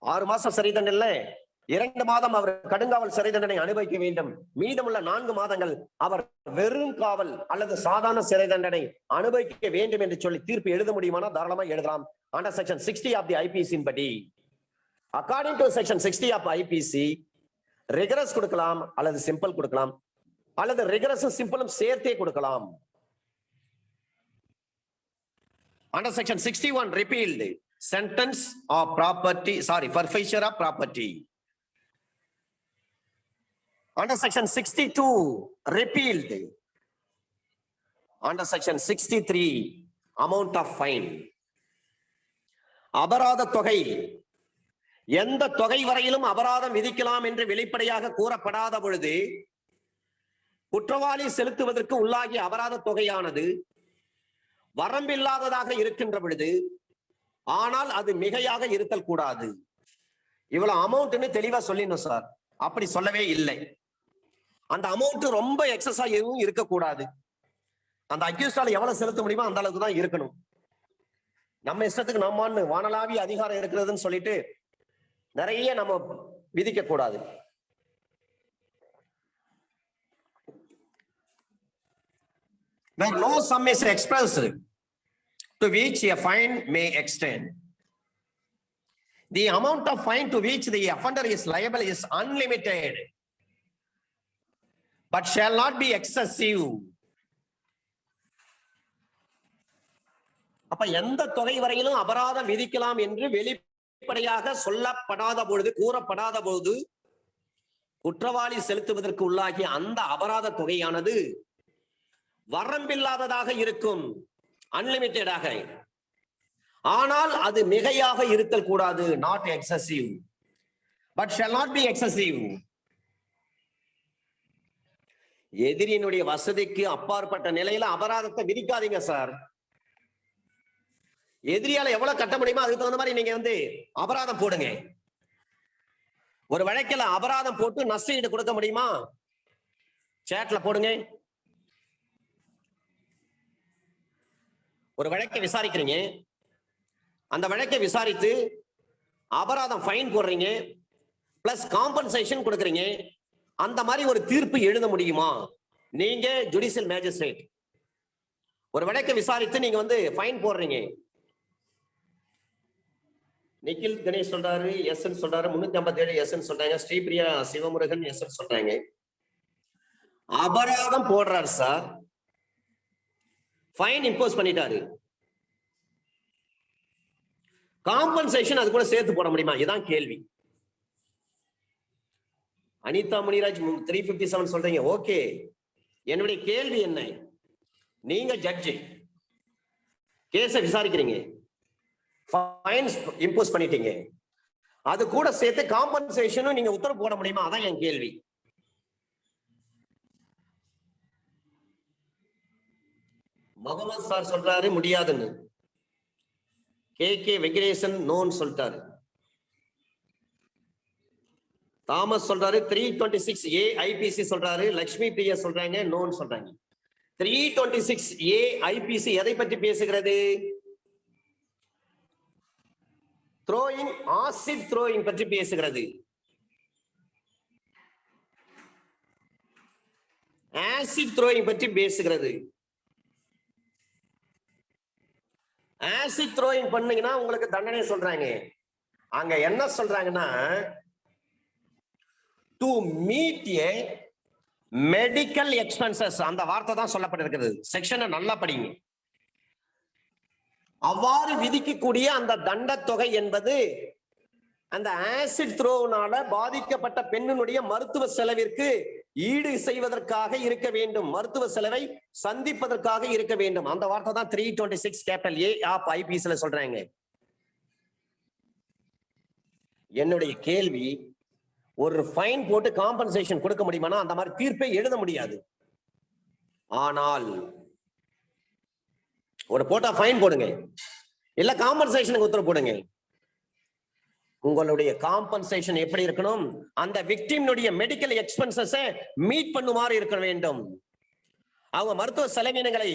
6 மாசம் சிறை தண்டனை 2 மாதம் அவர் கடுங்காவல் சிறை தண்டனை அனுபவிக்க வேண்டும். மீதமுள்ள 4 மாதங்கள் அவர் வெறும் காவல் அல்லது சாதாரண சிறை தண்டனை அனுபவிக்க வேண்டும் என்று சொல்லி தீர்ப்பு எழுத முடியுமானா தாராளமா எழுதலாம். Under section 60 of the IPC படி, according to section 60 of IPC, rigorous கொடுக்கலாம் அல்லது சிம்பிள் கொடுக்கலாம் அல்லது rigorous சிம்பிளும் சேர்த்தே கொடுக்கலாம். Under section 61 repealed sentence of property, forfeiture of property. Under section 62 repealed. Under section 63 amount of fine. அபராத தொகை எந்த தொகை வரையிலும் அபராதம் விதிக்கலாம் என்று வெளிப்படையாக கூறப்படாத பொழுது குற்றவாளி செலுத்துவதற்கு உள்ளாகிய அபராத தொகையானது வரம்பில்லாததாக இருக்கின்ற பொழுது, ஆனால் அது மிகையாக இருத்தல் கூடாது. இவ்வளவு அமௌண்ட்னு தெளிவா சொல்லிடணும் சார். அப்படி சொல்லவே இல்லை. அந்த அமௌண்ட் ரொம்ப எக்ஸஸா எதுவும் இருக்கக்கூடாது. அந்த அக்யூஸ்டால எவ்வளவு செலுத்த முடியுமோ அந்த அளவுக்கு தான் இருக்கணும். நம்ம இஷ்டத்துக்கு நம்மான்னு வானளாவிய அதிகாரம் இருக்கிறதுன்னு சொல்லிட்டு நிறைய நம்ம விதிக்க கூடாது. Where no sum is expressed to which a fine may extend, the amount of fine to which the offender is liable is unlimited, but shall not be excessive. அப்ப எந்த தொகை வரையிலும் அபராதம் விதிக்கலாம் என்று வெளிப்படையாக சொல்லப்படாத பொழுது, கூறப்படாத பொழுது குற்றவாளி செலுத்துவதற்கு உள்ளாகிய அந்த அபராத தொகையானது வரம்பில்லாததாக இருக்கும், அன்லிமிட்டடாக. ஆனால் அது மிகையாக இருத்தல் கூடாது. Not excessive, but shall not be excessive. எதிரியினுடைய வசதிக்கு அப்பாற்பட்ட நிலையில அபராதத்தை விதிக்காதீங்க சார். எதிரியால எவ்வளவு கட்ட முடியுமோ அதுக்கு தகுந்த மாதிரி நீங்க அபராதம் போடுங்க. ஒரு வழக்கில் அபராதம் போட்டு நஷ்டஈடு கொடுக்க முடியுமா? சேட்ல போடுங்க. ஒரு வழக்கை விசாரிக்கிறீங்க, அந்த வழக்கை விசாரித்து அபராதம் ஃபைன் போடுறீங்க, பிளஸ் காம்பன்சேஷன் கொடுக்குறீங்க. அந்த மாதிரி ஒரு தீர்ப்பு எழுத முடியுமா? நீங்க ஜுடிஷியல் மேஜிஸ்ட்ரேட் ஒரு வழக்கை விசாரித்து நீங்க ஃபைன் போடுறீங்க. நிக்கில் கணேஷ் சொல்றாரு எஸ் சொல்றாரு, 357 எஸ் சொல்றாங்க, ஸ்ரீபிரியா சிவமுருகன் எஸ் சொல்றாங்க. அபராதம் போடுறாரு சார், ஃபைன் இம்போஸ் பண்ணிட்டாரு, காம்பன்சேஷன் அது கூட சேர்த்து போட முடியுமா? இதுதான் கேள்வி. அனிதா முனிராஜ் 357 சொல்றீங்க, ஓகே. என்னுடைய கேள்வி என்ன? நீங்க ஜட்ஜி, கேஸ விசாரிக்கிறீங்க, ஃபைன்ஸ் இம்போஸ் பண்ணிட்டீங்க, அது கூட சேர்த்து காம்பன்சேஷனும் நீங்க உத்தரவு போட முடியுமா? அதான் என் கேள்வி. முகமது சார் சொல்றாரு முடியாதுன்னு. கே வெங்கடேசன் நோன்னு சொல்லிட்டாரு. தாமஸ் சொல்றாரு 326A IPC சொல்றாரு. லட்சுமி பிரியா சொல்றாங்க நோன்னு சொல்றாங்க. 326A IPC எதை பற்றி பேசுகிறது? த்ரோயிங், ஆசிட் த்ரோயிங் பற்றி பேசுகிறது. ஆசிட் த்ரோயிங் பற்றி பேசுகிறது. ஆசிட் த்ரோயிங் பண்ணீங்கன்னா உங்களுக்கு தண்டனை சொல்றாங்க. அங்க என்ன சொல்றாங்கன்னா, to meet A medical expenses, அந்த வார்த்தை தான் சொல்லப்பட்டிருக்கிறது. செக்ஷனை நல்லா படிங்க. அவ்வாறு விதிக்கக்கூடிய அந்த தண்டத்தொகை என்பது அந்த ஆசிட் த்ரோனால பாதிக்கப்பட்ட பெண்ணினுடைய மருத்துவ செலவிற்கு ஈடு செய்வதற்காக இருக்க வேண்டும், மருத்துவ செலவை சந்திப்பதற்காக இருக்க வேண்டும். அந்த வார்த்தை தான் 326A ஆப் ஐபிசில சொல்றாங்க. என்னுடைய கேள்வி, ஒரு ஃபைன் போட்டு காம்பன்சேஷன் கொடுக்க முடியுமானா அந்த மாதிரி தீர்ப்பை எழுத முடியாது. ஆனால் ஒரு போட்டா ஃபைன் போடுங்க, இல்ல காம்பன்சேஷனுக்கு உத்தரவு போடுங்க. உங்களுடைய காம்பன்சேஷன் எப்படி இருக்கணும்? அந்த விக்டிம்னுடைய மெடிக்கல் எக்ஸ்பென்சஸ் மீட் பண்ணுமாறு இருக்க வேண்டும். அவங்க மருத்துவ செலவினங்களை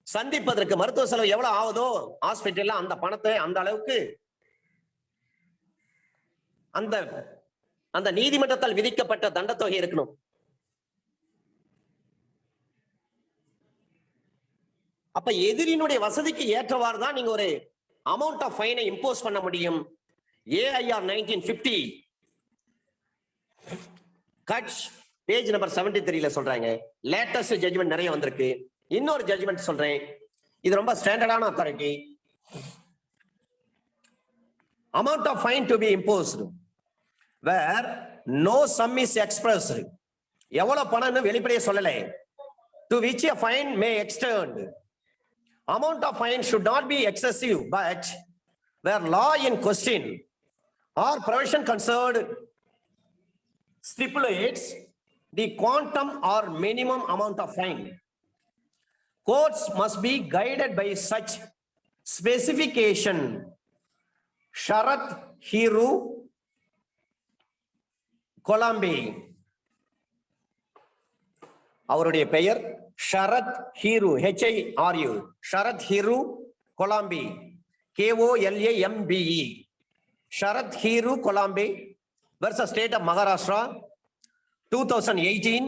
சந்திப்பதற்கு மருத்துவ செலவு எவ்வளவு ஆகுதோ ஹாஸ்பிட்டல்ல அந்த பணத்தை அந்த அளவுக்கு அந்த நீதிமன்றத்தால் விதிக்கப்பட்ட தண்டத்தொகை இருக்கணும். அப்ப எதிரினுடைய வசதிக்கு ஏற்றவாறு தான் நீங்க ஒரு அமௌண்ட் ஆஃப் ஃபைனை இம்போஸ் பண்ண முடியும். AIR 1950 கட்ச் பேஜ் நம்பர் 73ல சொல்றாங்க. லேட்டஸ்ட் ஜட்ஜ்மெண்ட் நிறைய வந்திருக்கு. இன்னொரு ஜட்ஜ்மெண்ட் சொல்றேன், இது ரொம்ப ஸ்டாண்டர்டான authority. Amount of fine to be imposed where no sum is expressed, எவ்வளவு பணம்னு வெளிப்படையா சொல்லல. To which a fine may extend. Amount of fine should not be excessive, but where law in question or provision concerned stipulates the quantum or minimum amount of fine, courts must be guided by such specification. Sharath Hiru Colombi, அவருடைய பெயர் Sharad ஹீரு, HIRU, Sharad ஹீரு கொலம்பி, KOLAMBE, Sharad ஹீரு கொலம்பி versus State of Maharashtra, 2018,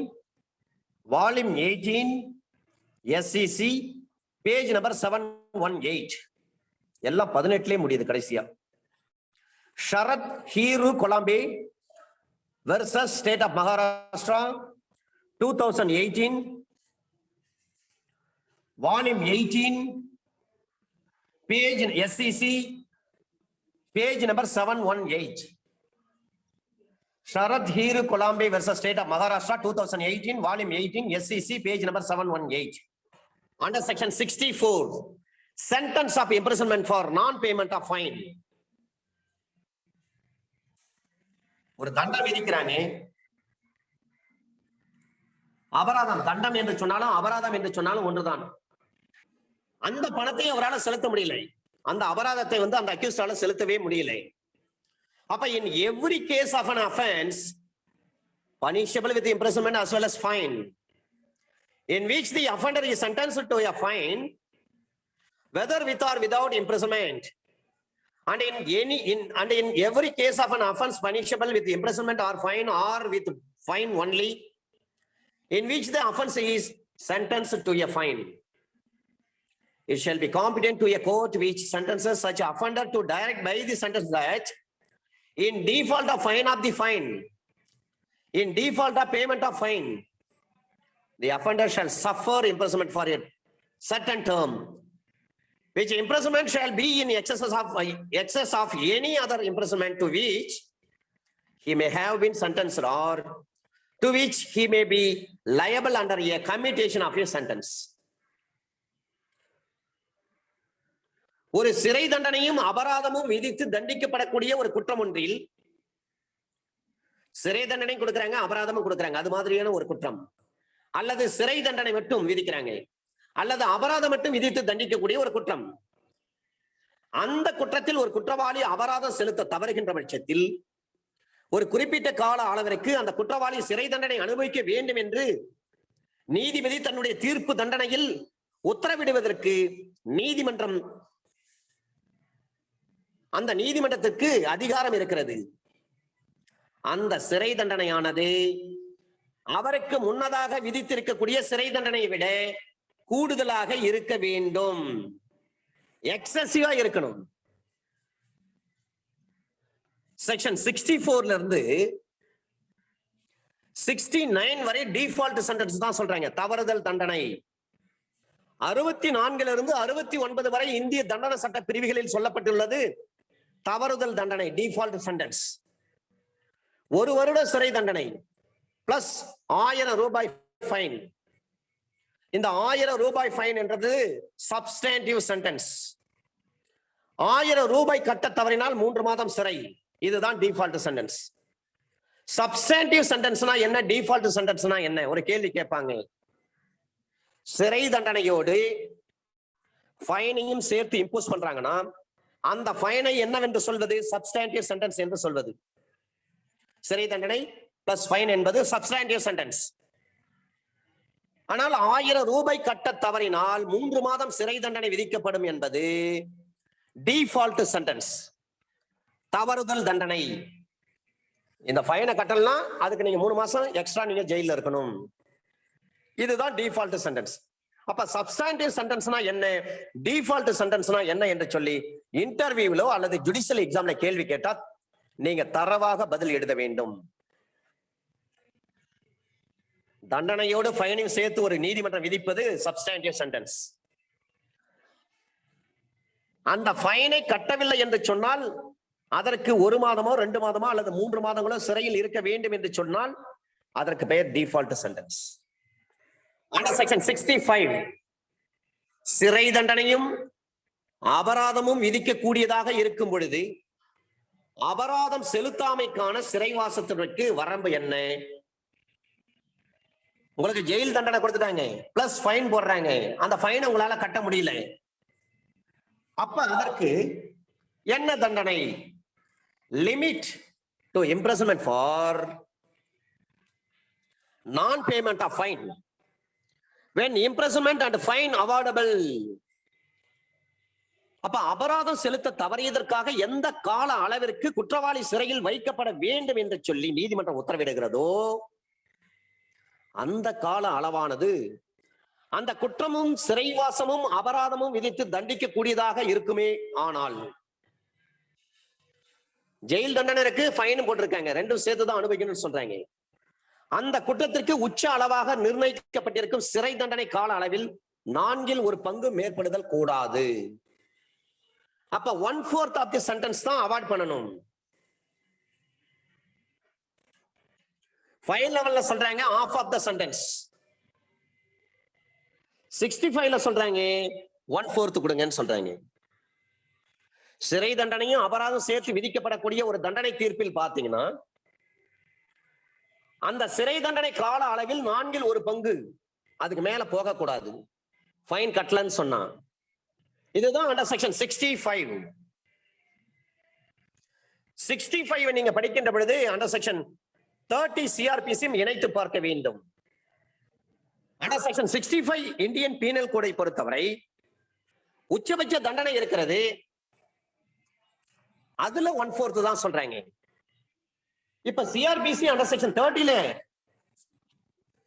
Volume 18, SCC, page number 718. எல்லாம் 18லயே முடியுது கடைசியா. Sharad ஹீரு கொலம்பி versus State of Maharashtra, 2018, Volume 18, page SCC, page number 718. Sharath Hiru Colombi versus State of Maharashtra, 2018, Volume 18, SCC, page number 718. Under section 64, sentence of imprisonment for non-payment of fine. ஒரு தண்டம் விதிக்கிறாங்க. அபராதம், தண்டம் என்று சொன்னாலும் அபராதம் என்று சொன்னாலும் ஒன்றுதான். அந்த பணத்தை அவரால் செலுத்த முடியல, அந்த அபராதத்தை அந்த அக்யூஸ்டால செலுத்தவே முடியல. அப்ப in every case of an offense punishable with imprisonment as well as fine, in which the offender is sentenced to a fine whether with or without imprisonment, and in every case of an offense punishable with imprisonment or fine or with fine only, in which the offense is sentenced to a fine, it shall be competent to a court which sentences such offender to direct by the sentence that in default of fine of the fine, in default of payment of fine, the offender shall suffer imprisonment for a certain term, which imprisonment shall be in excess of any other imprisonment to which he may have been sentenced or to which he may be liable under a commutation of a sentence. ஒரு சிறை தண்டனையும் அபராதமும் விதித்து தண்டிக்கப்படக்கூடிய ஒரு குற்றம் ஒன்றில் சிறை தண்டனை கொடுக்கறாங்க, அபராதமும் கொடுக்கறாங்க, அது மாதிரியான ஒரு குற்றம், அல்லது சிறை தண்டனை மட்டும் விதிக்கிறாங்க, அல்லது அபராதம் மட்டும் விதித்து தண்டிக்கக்கூடிய ஒரு குற்றம். அந்த குற்றத்தில் ஒரு குற்றவாளி அபராதம் செலுத்த தவறுகின்ற பட்சத்தில் ஒரு குறிப்பிட்ட கால அளவிற்கு அந்த குற்றவாளி சிறை தண்டனை அனுபவிக்க வேண்டும் என்று நீதிபதி தன்னுடைய தீர்ப்பு தண்டனையில் உத்தரவிடுவதற்கு நீதிமன்றம் அந்த நீதிமன்றத்திற்கு அதிகாரம் இருக்கிறது. அந்த சிறை தண்டனையானது அவருக்கு முன்னதாக விதித்திருக்கக்கூடிய சிறை தண்டனையை விட கூடுதலாக இருக்க வேண்டும், எக்ஸசிவா இருக்கணும். செக்ஷன் 64 இருந்து 69 வரை டிஃபால்ட் சென்டென்ஸ் தான் சொல்றாங்க, தவறுதல் தண்டனை. 64 இருந்து 69 வரை இந்திய தண்டனை சட்ட பிரிவுகளில் சொல்லப்பட்டுள்ளது தவறுதல் தண்டனை, டிஃபால்ட் சென்டென்ஸ். 1 வருட சிறை தண்டனை பிளஸ் 1000 ரூபாய் ஃபைன். இந்த 1000 ரூபாய் ஃபைன் என்றது சப்ஸ்டாண்டிவ் சென்டென்ஸ். 1000 ரூபாய் கட்ட தவறினால் 3 மாதம் சிறை, இதுதான் டிஃபால்ட் சென்டென்ஸ். சப்ஸ்டாண்டிவ் சென்டென்ஸ்னா என்ன, டிஃபால்ட் சென்டென்ஸ்னா என்ன? ஒரு கேள்வி கேட்பாங்க. சிறை தண்டனையோடு ஃபைனையும் சேர்த்து இம்போஸ் பண்றாங்கன்னா அந்த ஃபைனை என்னவென்று சொல்வது? சப்ஸ்டாண்டிவ் சென்டென்ஸ் என்று சொல்வது. சிறை தண்டனை பிளஸ் ஃபைன் என்பது சப்ஸ்டாண்டிவ் சென்டென்ஸ். ஆனால் 1000 ரூபாய் கட்ட தவறினால் 3 மாதம் சிறை தண்டனை விதிக்கப்படும் என்பது டிஃபால்ட் சென்டென்ஸ், தவறுதல் தண்டனை. இந்த ஃபைனை கட்டலனா அதுக்கு நீங்க 3 மாசம் எக்ஸ்ட்ரா நீங்க ஜெயில இருக்கணும். இதுதான் டிஃபால்ட் சென்டென்ஸ். அப்ப சப்ஸ்டாண்டிவ் சென்டென்ஸ்னா என்ன, டிஃபால்ட் சென்டென்ஸ்னா என்ன என்று சொல்லி இன்டர்வியூல அல்லது ஜுடிஷியல் எக்ஸாம்ல கேள்வி கேட்டா நீங்க தரவாக பதில் எழுத வேண்டும். தண்டனையோடு ஃபைனையும் சேர்த்து ஒரு நீதிமன்றம் விதிப்பது சப்ஸ்டாண்டிவ் சென்டென்ஸ். அந்த ஃபைனை கட்டவில்லை என்று சொன்னால் அதற்கு 1 மாதமோ 2 மாதமோ அல்லது 3 மாதங்களோ சிறையில் இருக்க வேண்டும் என்று சொன்னால் அதற்கு பெயர் டிஃபால்ட் சென்டென்ஸ். அண்டர் செக்ஷன் 65 சிறை தண்டனையும் அபராதமும் விதிக்கக்கூடியதாக இருக்கும் பொழுது அபராதம் செலுத்தாமைக்கான சிறைவாசத்திற்கு வரம்பு என்ன? உங்களுக்கு ஜெயில் தண்டனை கொடுத்துட்டாங்க, பிளஸ் ஃபைன் போடுறாங்க, அந்த ஃபைனை உங்களால கட்ட முடியல, அப்ப அதற்கு என்ன தண்டனை? Limit to imprisonment for non payment of fine when imprisonment and fine awardable. அப்ப அபராதம் செலுத்த தவறியதற்காக எந்த கால அளவிற்கு குற்றவாளி சிறையில் வைக்கப்பட வேண்டும் என்று சொல்லி நீதிமன்றம் உத்தரவிடுகிறதோ அந்த கால அளவானது அந்த குற்றமும் சிறைவாசமும் அபராதமும் விதித்து தண்டிக்க கூடியதாக இருக்குமே. ஆனால் ஜெயில் தண்டனை இருக்கு, ஃபைன் போட்டிருக்காங்க, ரெண்டும் சேர்த்துதான் அனுபவிக்கணும்னு சொல்றாங்க. அந்த குற்றத்திற்கு உச்ச அளவாக நிர்ணயிக்கப்பட்டிருக்கும் சிறை தண்டனை கால அளவில் 4/4 மேற்படுதல் கூடாது. அப்ப 1/4 ஆஃப் தி சென்டென்ஸ் தான் அவாய்ட் பண்ணணும். ஃபைல் லெவல்ல சொல்றாங்க half ஆஃப் தி சென்டென்ஸ். 65ல சொல்றாங்க 1/4 கொடுங்கன்னு சொல்றாங்க. சிறை தண்டனையும் அபராதம் சேர்த்து விதிக்கப்படக்கூடிய ஒரு தண்டனை தீர்ப்பில் பாத்தீங்கன்னா அந்த சிறை தண்டனை கால அளவில் 4/4 அதுக்கு மேல போக கூடாது, ஃபைன் கட்டலன்னு சொன்னா. இதுதான் அண்டர் செக்ஷன் 65. 65 நீங்க படிக்கின்ற பொழுது அண்டர் செக்ஷன் 30 சிஆர்பிசியும் இணைத்து பார்க்க வேண்டும். அண்டர் செக்ஷன் 65 இந்தியன் பீனல் கோடை பொறுத்தவரை உச்சபட்ச தண்டனை இருக்கிறது, அதுல 1/4 தான் சொல்றாங்க. இப்ப சிஆர்பிசி அண்டர் செக்ஷன் 30ல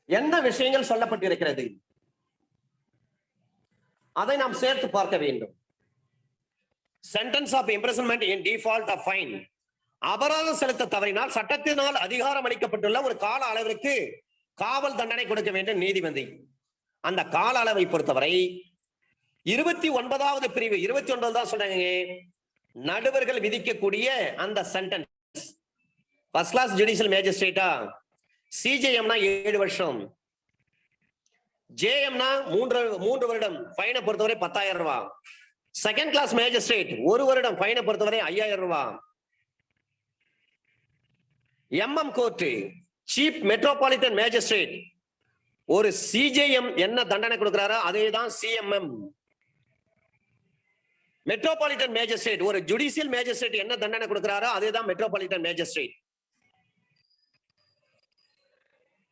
என்ன விஷயங்கள் சொல்லப்பட்டிருக்கிறது அதை நாம் சேர்த்து பார்க்க வேண்டும். Sentence of imprisonment in default of fine, அபராதம் செலுத்த தவறினால் சட்டத்தினால் அதிகாரம் அளிக்கப்பட்டுள்ள ஒரு கால அளவிற்கு காவல் தண்டனை கொடுக்க வேண்டும் நீதிபதி. அந்த கால அளவை பொறுத்தவரை 29வது பிரிவு 29 தான் சொல்றாங்க, நடுவர்கள் விதிக்கக்கூடிய அந்த சென்டென்ஸ். ஃபர்ஸ்ட் கிளாஸ் ஜுடிஷியல் மேஜிஸ்ட்ரேட்டா, சிஜேஎம்னா 7 வருஷம், ஜேஎம்னா 3 வருடம், ஃபைனை பொறுத்தவரை 10,000 ரூபாய். செகண்ட் கிளாஸ் மேஜிஸ்ட்ரேட் 1 வருடம், ஃபைனை பொறுத்தவரை 5,000 ரூபாய். MM court, chief metropolitan magistrate ஒரு சிஜேஎம் என்ன தண்டனை கொடுக்கிறாரோ அதேதான் சிஎம்எம். மெட்ரோபாலிட்டன் மேஜிஸ்ட்ரேட் ஒரு ஜுடிஷியல் மேஜிஸ்ட்ரேட் என்ன தண்டனை கொடுக்கிறாரோ அதேதான் மெட்ரோபாலிட்டன் மேஜிஸ்ட்ரேட்.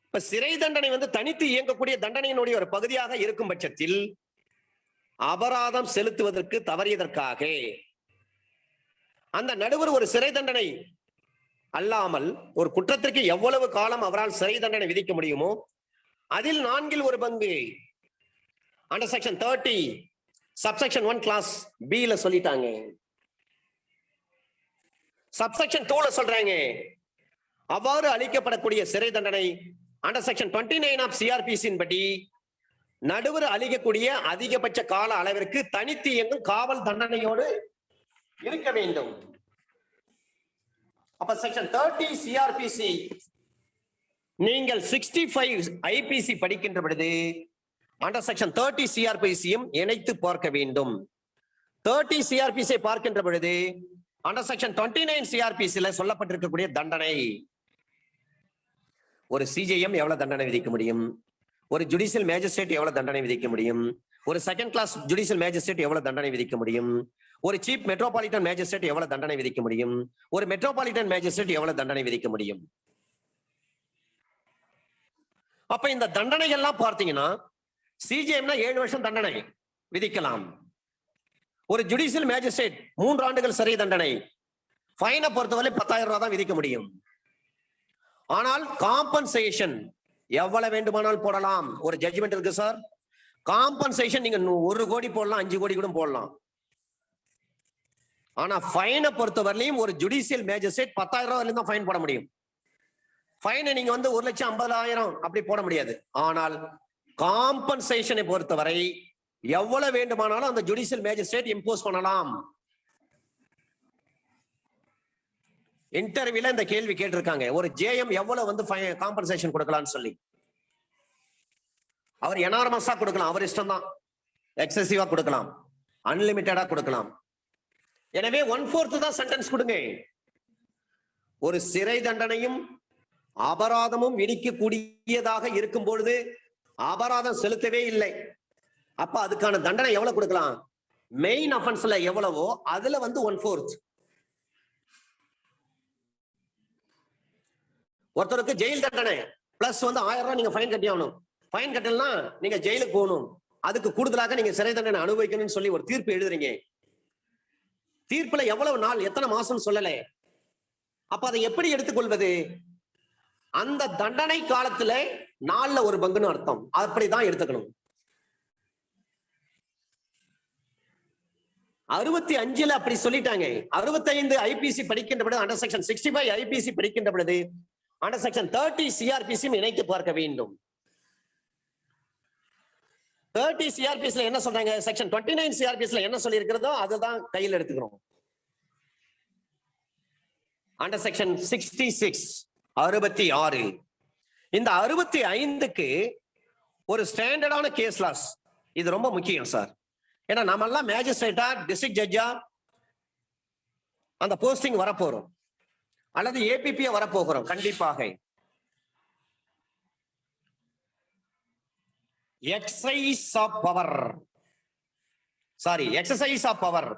இப்ப சிறை தண்டனை வந்து தனித்து இயங்கக்கூடிய தண்டனையினுடைய ஒரு பகுதியாக இருக்கும் பட்சத்தில் அபராதம் செலுத்துவதற்கு தவறியதற்காக அந்த நடுவர் ஒரு சிறை தண்டனை அல்லாமல் ஒரு குற்றத்திற்கு எவ்வளவு காலம் அவரால் சிறை தண்டனை விதிக்க முடியுமோ அதில் 4/4 under section 30 subsection 1 clause B ல சொல்லிட்டாங்க. சப்செக்ஷன் 2 ல சொல்றாங்க அவ்வாறு அளிக்கப்படக்கூடிய சிறை தண்டனை அண்டர் செக்ஷன் 29 ஆஃப் சிஆர்பிசியின் படி நடுவர் அளிக்கக்கூடிய அதிகபட்ச கால அளவிற்கு தனித்து இயங்கும் காவல் தண்டனையோடு இருக்க வேண்டும். அப்ப செக்ஷன் 30 சிஆர்பிசி நீங்கள் 65 ஐபிசி படிக்கின்ற பொழுது அண்டர் செக்ஷன் 30 சிஆர்பிசியும் இணைத்து பார்க்க வேண்டும். 30 சிஆர்பிசி பார்க்கின்ற பொழுது அண்டர் செக்ஷன் 29 சிஆர்பிசில சொல்லப்பட்டிருக்கக்கூடிய தண்டனை ஒரு சிஜேஎம் எவ்வளவு தண்டனை விதிக்க முடியும், ஒரு ஜுடிஷியல் மேஜிஸ்ட்ரேட் எவ்வளவு தண்டனை விதிக்க முடியும், ஒரு செகண்ட் கிளாஸ் ஜுடிஷியல் மேஜிஸ்ட்ரேட் எவ்வளவு தண்டனை விதிக்க முடியும், ஒரு சீஃப் மெட்ரோபாலிட்டன் மேஜிஸ்ட்ரேட் எவ்வளவு தண்டனை விதிக்க முடியும், ஒரு மெட்ரோபாலிட்டன் மேஜிஸ்ட்ரேட் எவ்வளவு தண்டனை விதிக்க முடியும். அப்ப இந்த தண்டனை எல்லாம் பார்த்தீங்கன்னா சிஜேஎம்னா 7 வருஷம் தண்டனை விதிக்கலாம். ஒரு ஜுடிஷியல் மேஜிஸ்ட்ரேட் 3 ஆண்டுகள் சிறை தண்டனை, ஃபைனை பொறுத்தவரை 10,000 ரூபாய் தான் விதிக்க முடியும். ஆனால் காம்பன்சேஷன் எவ்வளவு வேண்டுமானால் போடலாம். ஒரு ஜட்ஜ்மெண்ட் இருக்கு சார், காம்பன்சேஷன் நீங்க 1 கோடி போடலாம், 5 கோடி கூட போடலாம். ஆனா ஃபைனை பொறுத்தவரையிலும் ஒரு ஜுடிஷியல் மேஜிஸ்ட்ரேட் 10,000 ரூபாய் தான் ஃபைன் போட முடியும். ஃபைனை நீங்க வந்து 1,50,000 அப்படி போட முடியாது. ஆனால் காம்பன்சேஷனை பொறுத்தவரை எவ்வளவு வேண்டுமானாலும் அந்த ஜுடிஷியல் மேஜிஸ்ட்ரேட் இம்போஸ் பண்ணலாம். இன்டர்வியூல இந்த கேள்வி கேட்டிருக்காங்க, ஒரு ஜேஎம் எவ்வளவு வந்து காம்பன்சேஷன் கொடுக்கலாம்னு சொல்லி. அவர் எனார்மஸா கொடுக்கலாம், அவர் இஷ்டம் தான். எக்ஸசிவா கொடுக்கலாம், அன்லிமிட்டடா கொடுக்கலாம். எனவே 1/4 தான் சென்டென்ஸ் கொடுங்க. ஒரு சிறை தண்டனையும் அபராதமும் விதிக்கக்கூடியதாக இருக்கும் பொழுது அபராதம் செலுத்தவே இல்லை, அப்ப அதுக்கான தண்டனை எவ்வளவு கொடுக்கலாம், மெயின் அஃபென்ஸ்ல எவ்வளவோ அதுல வந்து 1/4. ஒருத்தருக்கு ஜெயில் தண்டனை பிளஸ் வந்து 1000 ரூபாய் நீங்க ஃபைன் கட்டி ஆகணும். ஃபைன் கட்டலன்னா நீங்க ஜெயிலுக்கு போகணும், அதுக்கு கூடுதலாக நீங்க சிறை தண்டனை அனுபவிக்கணும்னு சொல்லி ஒரு தீர்ப்பு எழுதுறீங்க. தீர்ப்புல எவ்வளவு நாள் எத்தனை மாசம் சொல்லல. அப்ப அதை எப்படி எடுத்துக்கொள்வது? அந்த தண்டனை காலத்துல 4/4 அர்த்தம், அப்படிதான் எடுத்துக்கணும். 65 அப்படி சொல்லிட்டாங்க. 65 ஐபிசி படிக்கின்ற பொழுது அண்டர் செக்ஷன் 65 ஐபிசி படிக்கின்ற பொழுது அண்டர் செக்ஷன் 30 சிஆர்பிசி இணைத்து பார்க்க வேண்டும். 30 சிஆர்பிசில என்ன சொல்றாங்க, செக்ஷன் 29 சிஆர்பிசில என்ன சொல்லி இருக்கிறதோ அதுதான் கையில் எடுத்துக்கிறோம். அண்டர் செக்ஷன் 66 66 இந்த 65க்கு ஒரு ஸ்டாண்டர்டான கேஸ் லாஸ், இது ரொம்ப முக்கியம் சார். ஏன்னா நம்ம எல்லாம் மேஜிஸ்ட்ரேட்டா டிஸ்ட்ரிக்ட் ஜட்ஜா அந்த போஸ்டிங் வரப்போறோம், அல்லது ஏபிபியா வரப்போகிறோம். கண்டிப்பாக exercise of power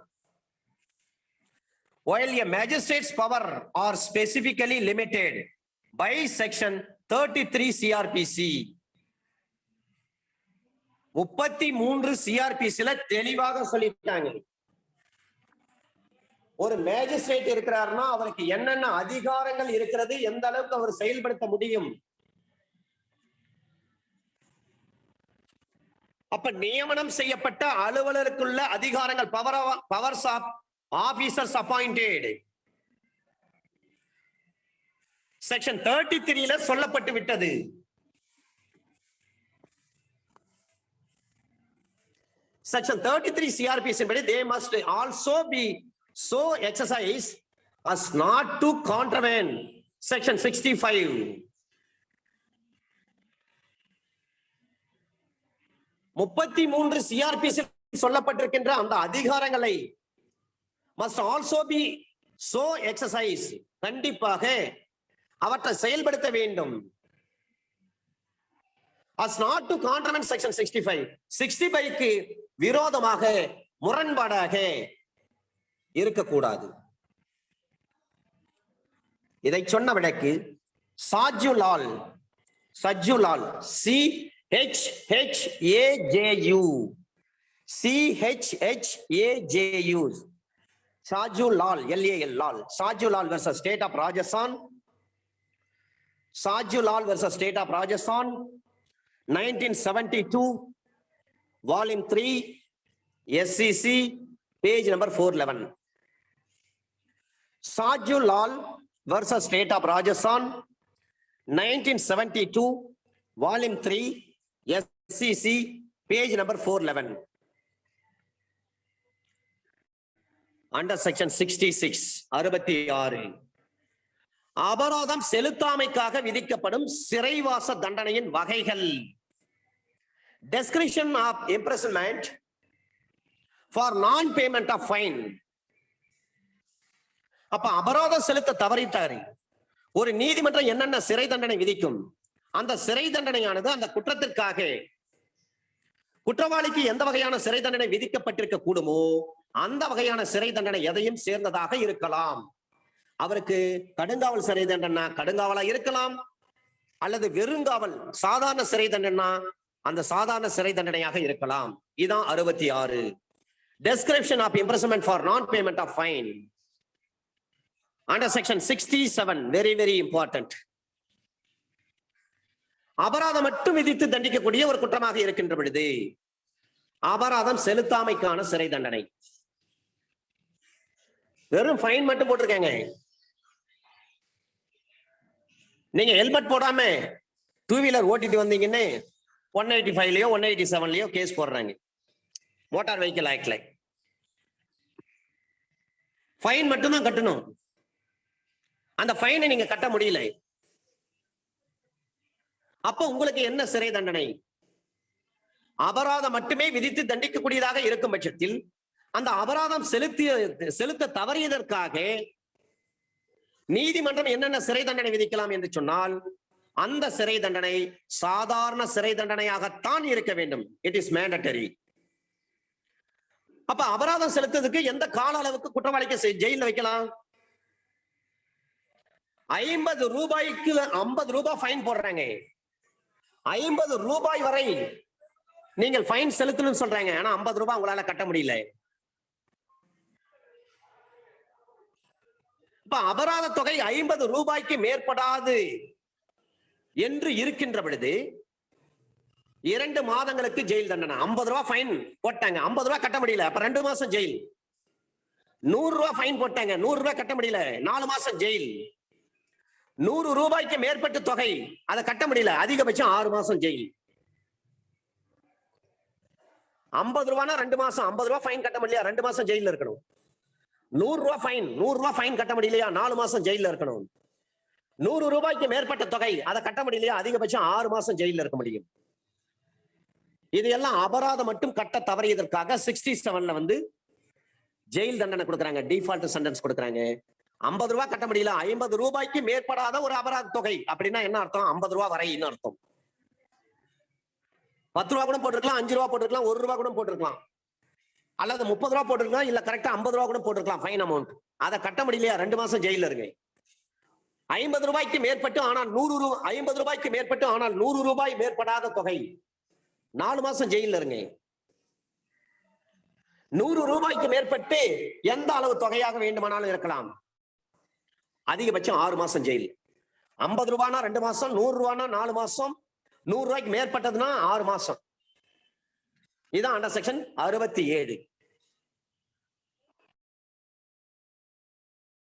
while a magistrate's power are specifically limited by section 33 CRPC 33 சிஆர்பிசில தெளிவாக சொல்லிட்டாங்க. ஒரு மேஜிஸ்ட்ரேட் இருக்கிறார்னா அவருக்கு என்னென்ன அதிகாரங்கள் இருக்கிறது, எந்த அளவுக்கு அவர் செயல்படுத்த முடியும். அப்ப நியமனம் செய்யப்பட்ட அலுவலருக்குள்ள அதிகாரங்கள், powers of officers appointed section 33ல சொல்லப்பட்டு விட்டது. Section 33 CRPC படி they must also be so exercised as not to contravene section 65. 33 CRPC சொல்லப்பட்டிருக்கின்ற அந்த அதிகாரங்களை must also be so exercised, கண்டிப்பாக அவற்றை செயல்படுத்த வேண்டும். as not to contravene section 65. 65க்கு விரோதமாக முரண்பாடாக இருக்கக்கூடாது. இதை சொன்ன விடக்கு சாஜுலால் சஜுலால் CHHAJU CHHAJU சாஜுலால் LAL Lal சாஜுலால் versus state of Rajasthan. சாஜுலால் versus state of Rajasthan 1972 volume 3 SCC page number 411. சாஜுலால் versus state of Rajasthan 1972 volume 3 SCC page number 411. Under section 66 66 அபராதம் செலுத்தாமைக்காக விதிக்கப்படும் சிறைவாச தண்டனையின் வகைகள். Description of imprisonment for non-payment of fine. அப்ப அபராதம் செலுத்த தவறிட்டாரு ஒரு நீதிமன்றம் என்னென்ன சிறை தண்டனை விதிக்கும், அந்த சிறை தண்டனையானது அந்த குற்றத்திற்காக குற்றவாளிக்கு எந்த வகையான சிறை தண்டனை விதிக்கப்பட்டிருக்க கூடுமோ அந்த வகையான சிறை தண்டனை எதையும் சேர்ந்ததாக இருக்கலாம். அவருக்கு கடுங்காவல் சிறை தண்டனை கடுங்காவலா இருக்கலாம், அல்லது வெறுங்காவல் சாதாரண சிறை தண்டனை அந்த சாதாரண சிறை தண்டனையாக இருக்கலாம். இதான் 66. Description of imprisonment for non-payment of fine. Under section 67, very very important. அபராதம் மட்டும் விதித்து தண்டிக்கக்கூடிய ஒரு குற்றமாக இருக்கின்ற பொழுது அபராதம் செலுத்தாமைக்கான சிறை தண்டனை. வெறும் ஃபைன் மட்டும் போட்டிருக்காங்க. நீங்க ஹெல்மெட் போடாம டூ வீலர் ஓட்டிட்டு வந்தீங்கன்னு 185லயோ 187லயோ கேஸ் போடுறாங்க மோட்டார் வெஹிக்கிள் ஆக்ட்ல. ஃபைன் மட்டும் தான் கட்டணும். அந்த ஃபைனை நீங்க கட்ட முடியல, அப்ப உங்களுக்கு என்ன சிறை தண்டனை? அபராதம் மட்டுமே விதித்து தண்டிக்கக்கூடியதாக இருக்கும் பட்சத்தில் அந்த அபராதம் செலுத்த தவறியதற்காக நீதிமன்றம் என்னென்ன சிறை தண்டனை விதிக்கலாம் என்று சொன்னால் அந்த சிறை தண்டனை சாதாரண சிறை தண்டனையாகத்தான் இருக்க வேண்டும். It is mandatory. அப்ப அபராதம் செலுத்துறதுக்கு எந்த கால அளவுக்கு குற்றவாளிக்கு ஜெயில வைக்கலாம்? 50 ரூபாய்க்கு 50 ரூபாய் ஃபைன் போடுறாங்க. 50 ரூபாய் வரை நீங்கள் ஃபைன் செலுத்தணும்னு சொல்றாங்க. ஆனா 50 ரூபாய் உங்களால கட்ட முடியல. இப்ப அபராத தொகை 50 ரூபாய்க்கு மேற்படாது என்று இருக்கின்ற பொழுது 2 மாதங்களுக்கு ஜெயில் தண்டனை. 50 ரூபாய் ஃபைன் போட்டாங்க, 50 ரூபாய் கட்ட முடியல, அப்ப 2 மாசம் ஜெயில். 100 ரூபாய் ஃபைன் போட்டாங்க, 100 ரூபாய் கட்ட முடியல, 4 மாசம் ஜெயில். 100 ரூபாய்க்கு மேற்பட்ட தொகை அதை கட்ட முடியல, அதிகபட்சம் 6 மாசம் ஜெயில். 50 ரூபாய்னா 2 மாசம், 50 ரூபாய் ஃபைன் கட்ட முடியல, 2 மாசம் ஜெயில இருக்கணும். 100 ரூபாய் ஃபைன், 100 ரூபாய் ஃபைன் கட்ட முடியலையா, 4 மாசம் ஜெயில இருக்கணும். 100 ரூபாய்க்கு மேற்பட்ட தொகை அதை கட்ட முடியலையா, அதிகபட்சம் 6 மாசம் ஜெயில இருக்க முடியும். இது எல்லாம் அபராதம் மட்டும் கட்ட தவறியதற்காக 67ல வந்து ஜெயில் தண்டனை கொடுக்குறாங்க, டிஃபால்ட் சென்டென்ஸ் கொடுக்குறாங்க. 50 ரூபாய் கட்ட முடியல, 50 ரூபாய்க்கு மேற்படாத ஒரு அபராத தொகை அப்படின்னா என்ன அர்த்தம்? 50 ரூபாய் வரைன்னு அர்த்தம். 10 ரூபாய் கூட போட்டிருக்கலாம், 5 ரூபாய் போட்டிருக்கலாம், 1 ரூபாய் கூட போட்டிருக்கலாம், அல்லது 30 ரூபாய் போட்டிருக்கலாம், இல்ல கரெக்டா 50 ரூபாய் கூட போட்டிருக்கலாம் ஃபைன் அமௌண்ட். அதை கட்ட முடியலையா, 2 மாசம் ஜெயில இருங்க. 50 ரூபாய்க்கு மேற்பட்டு ஆனால் 50 ரூபாய்க்கு மேற்பட்டு ஆனால் 100 ரூபாய் மேற்படாத தொகை 4 மாசம் ஜெயில இருங்க. 100 ரூபாய்க்கு மேற்பட்டு எந்த அளவு தொகையாக வேண்டுமானாலும் இருக்கலாம், அதிகபட்சம் 6 மாசம் ஜெயில். 50 ரூபாய்னா 2 மாசம், 100 ரூபாய்னா 4 மாசம், 100 ரூபாய்க்கு மேற்பட்டதுன்னா 6 மாசம். இதான் அண்டர் செக்ஷன் 67.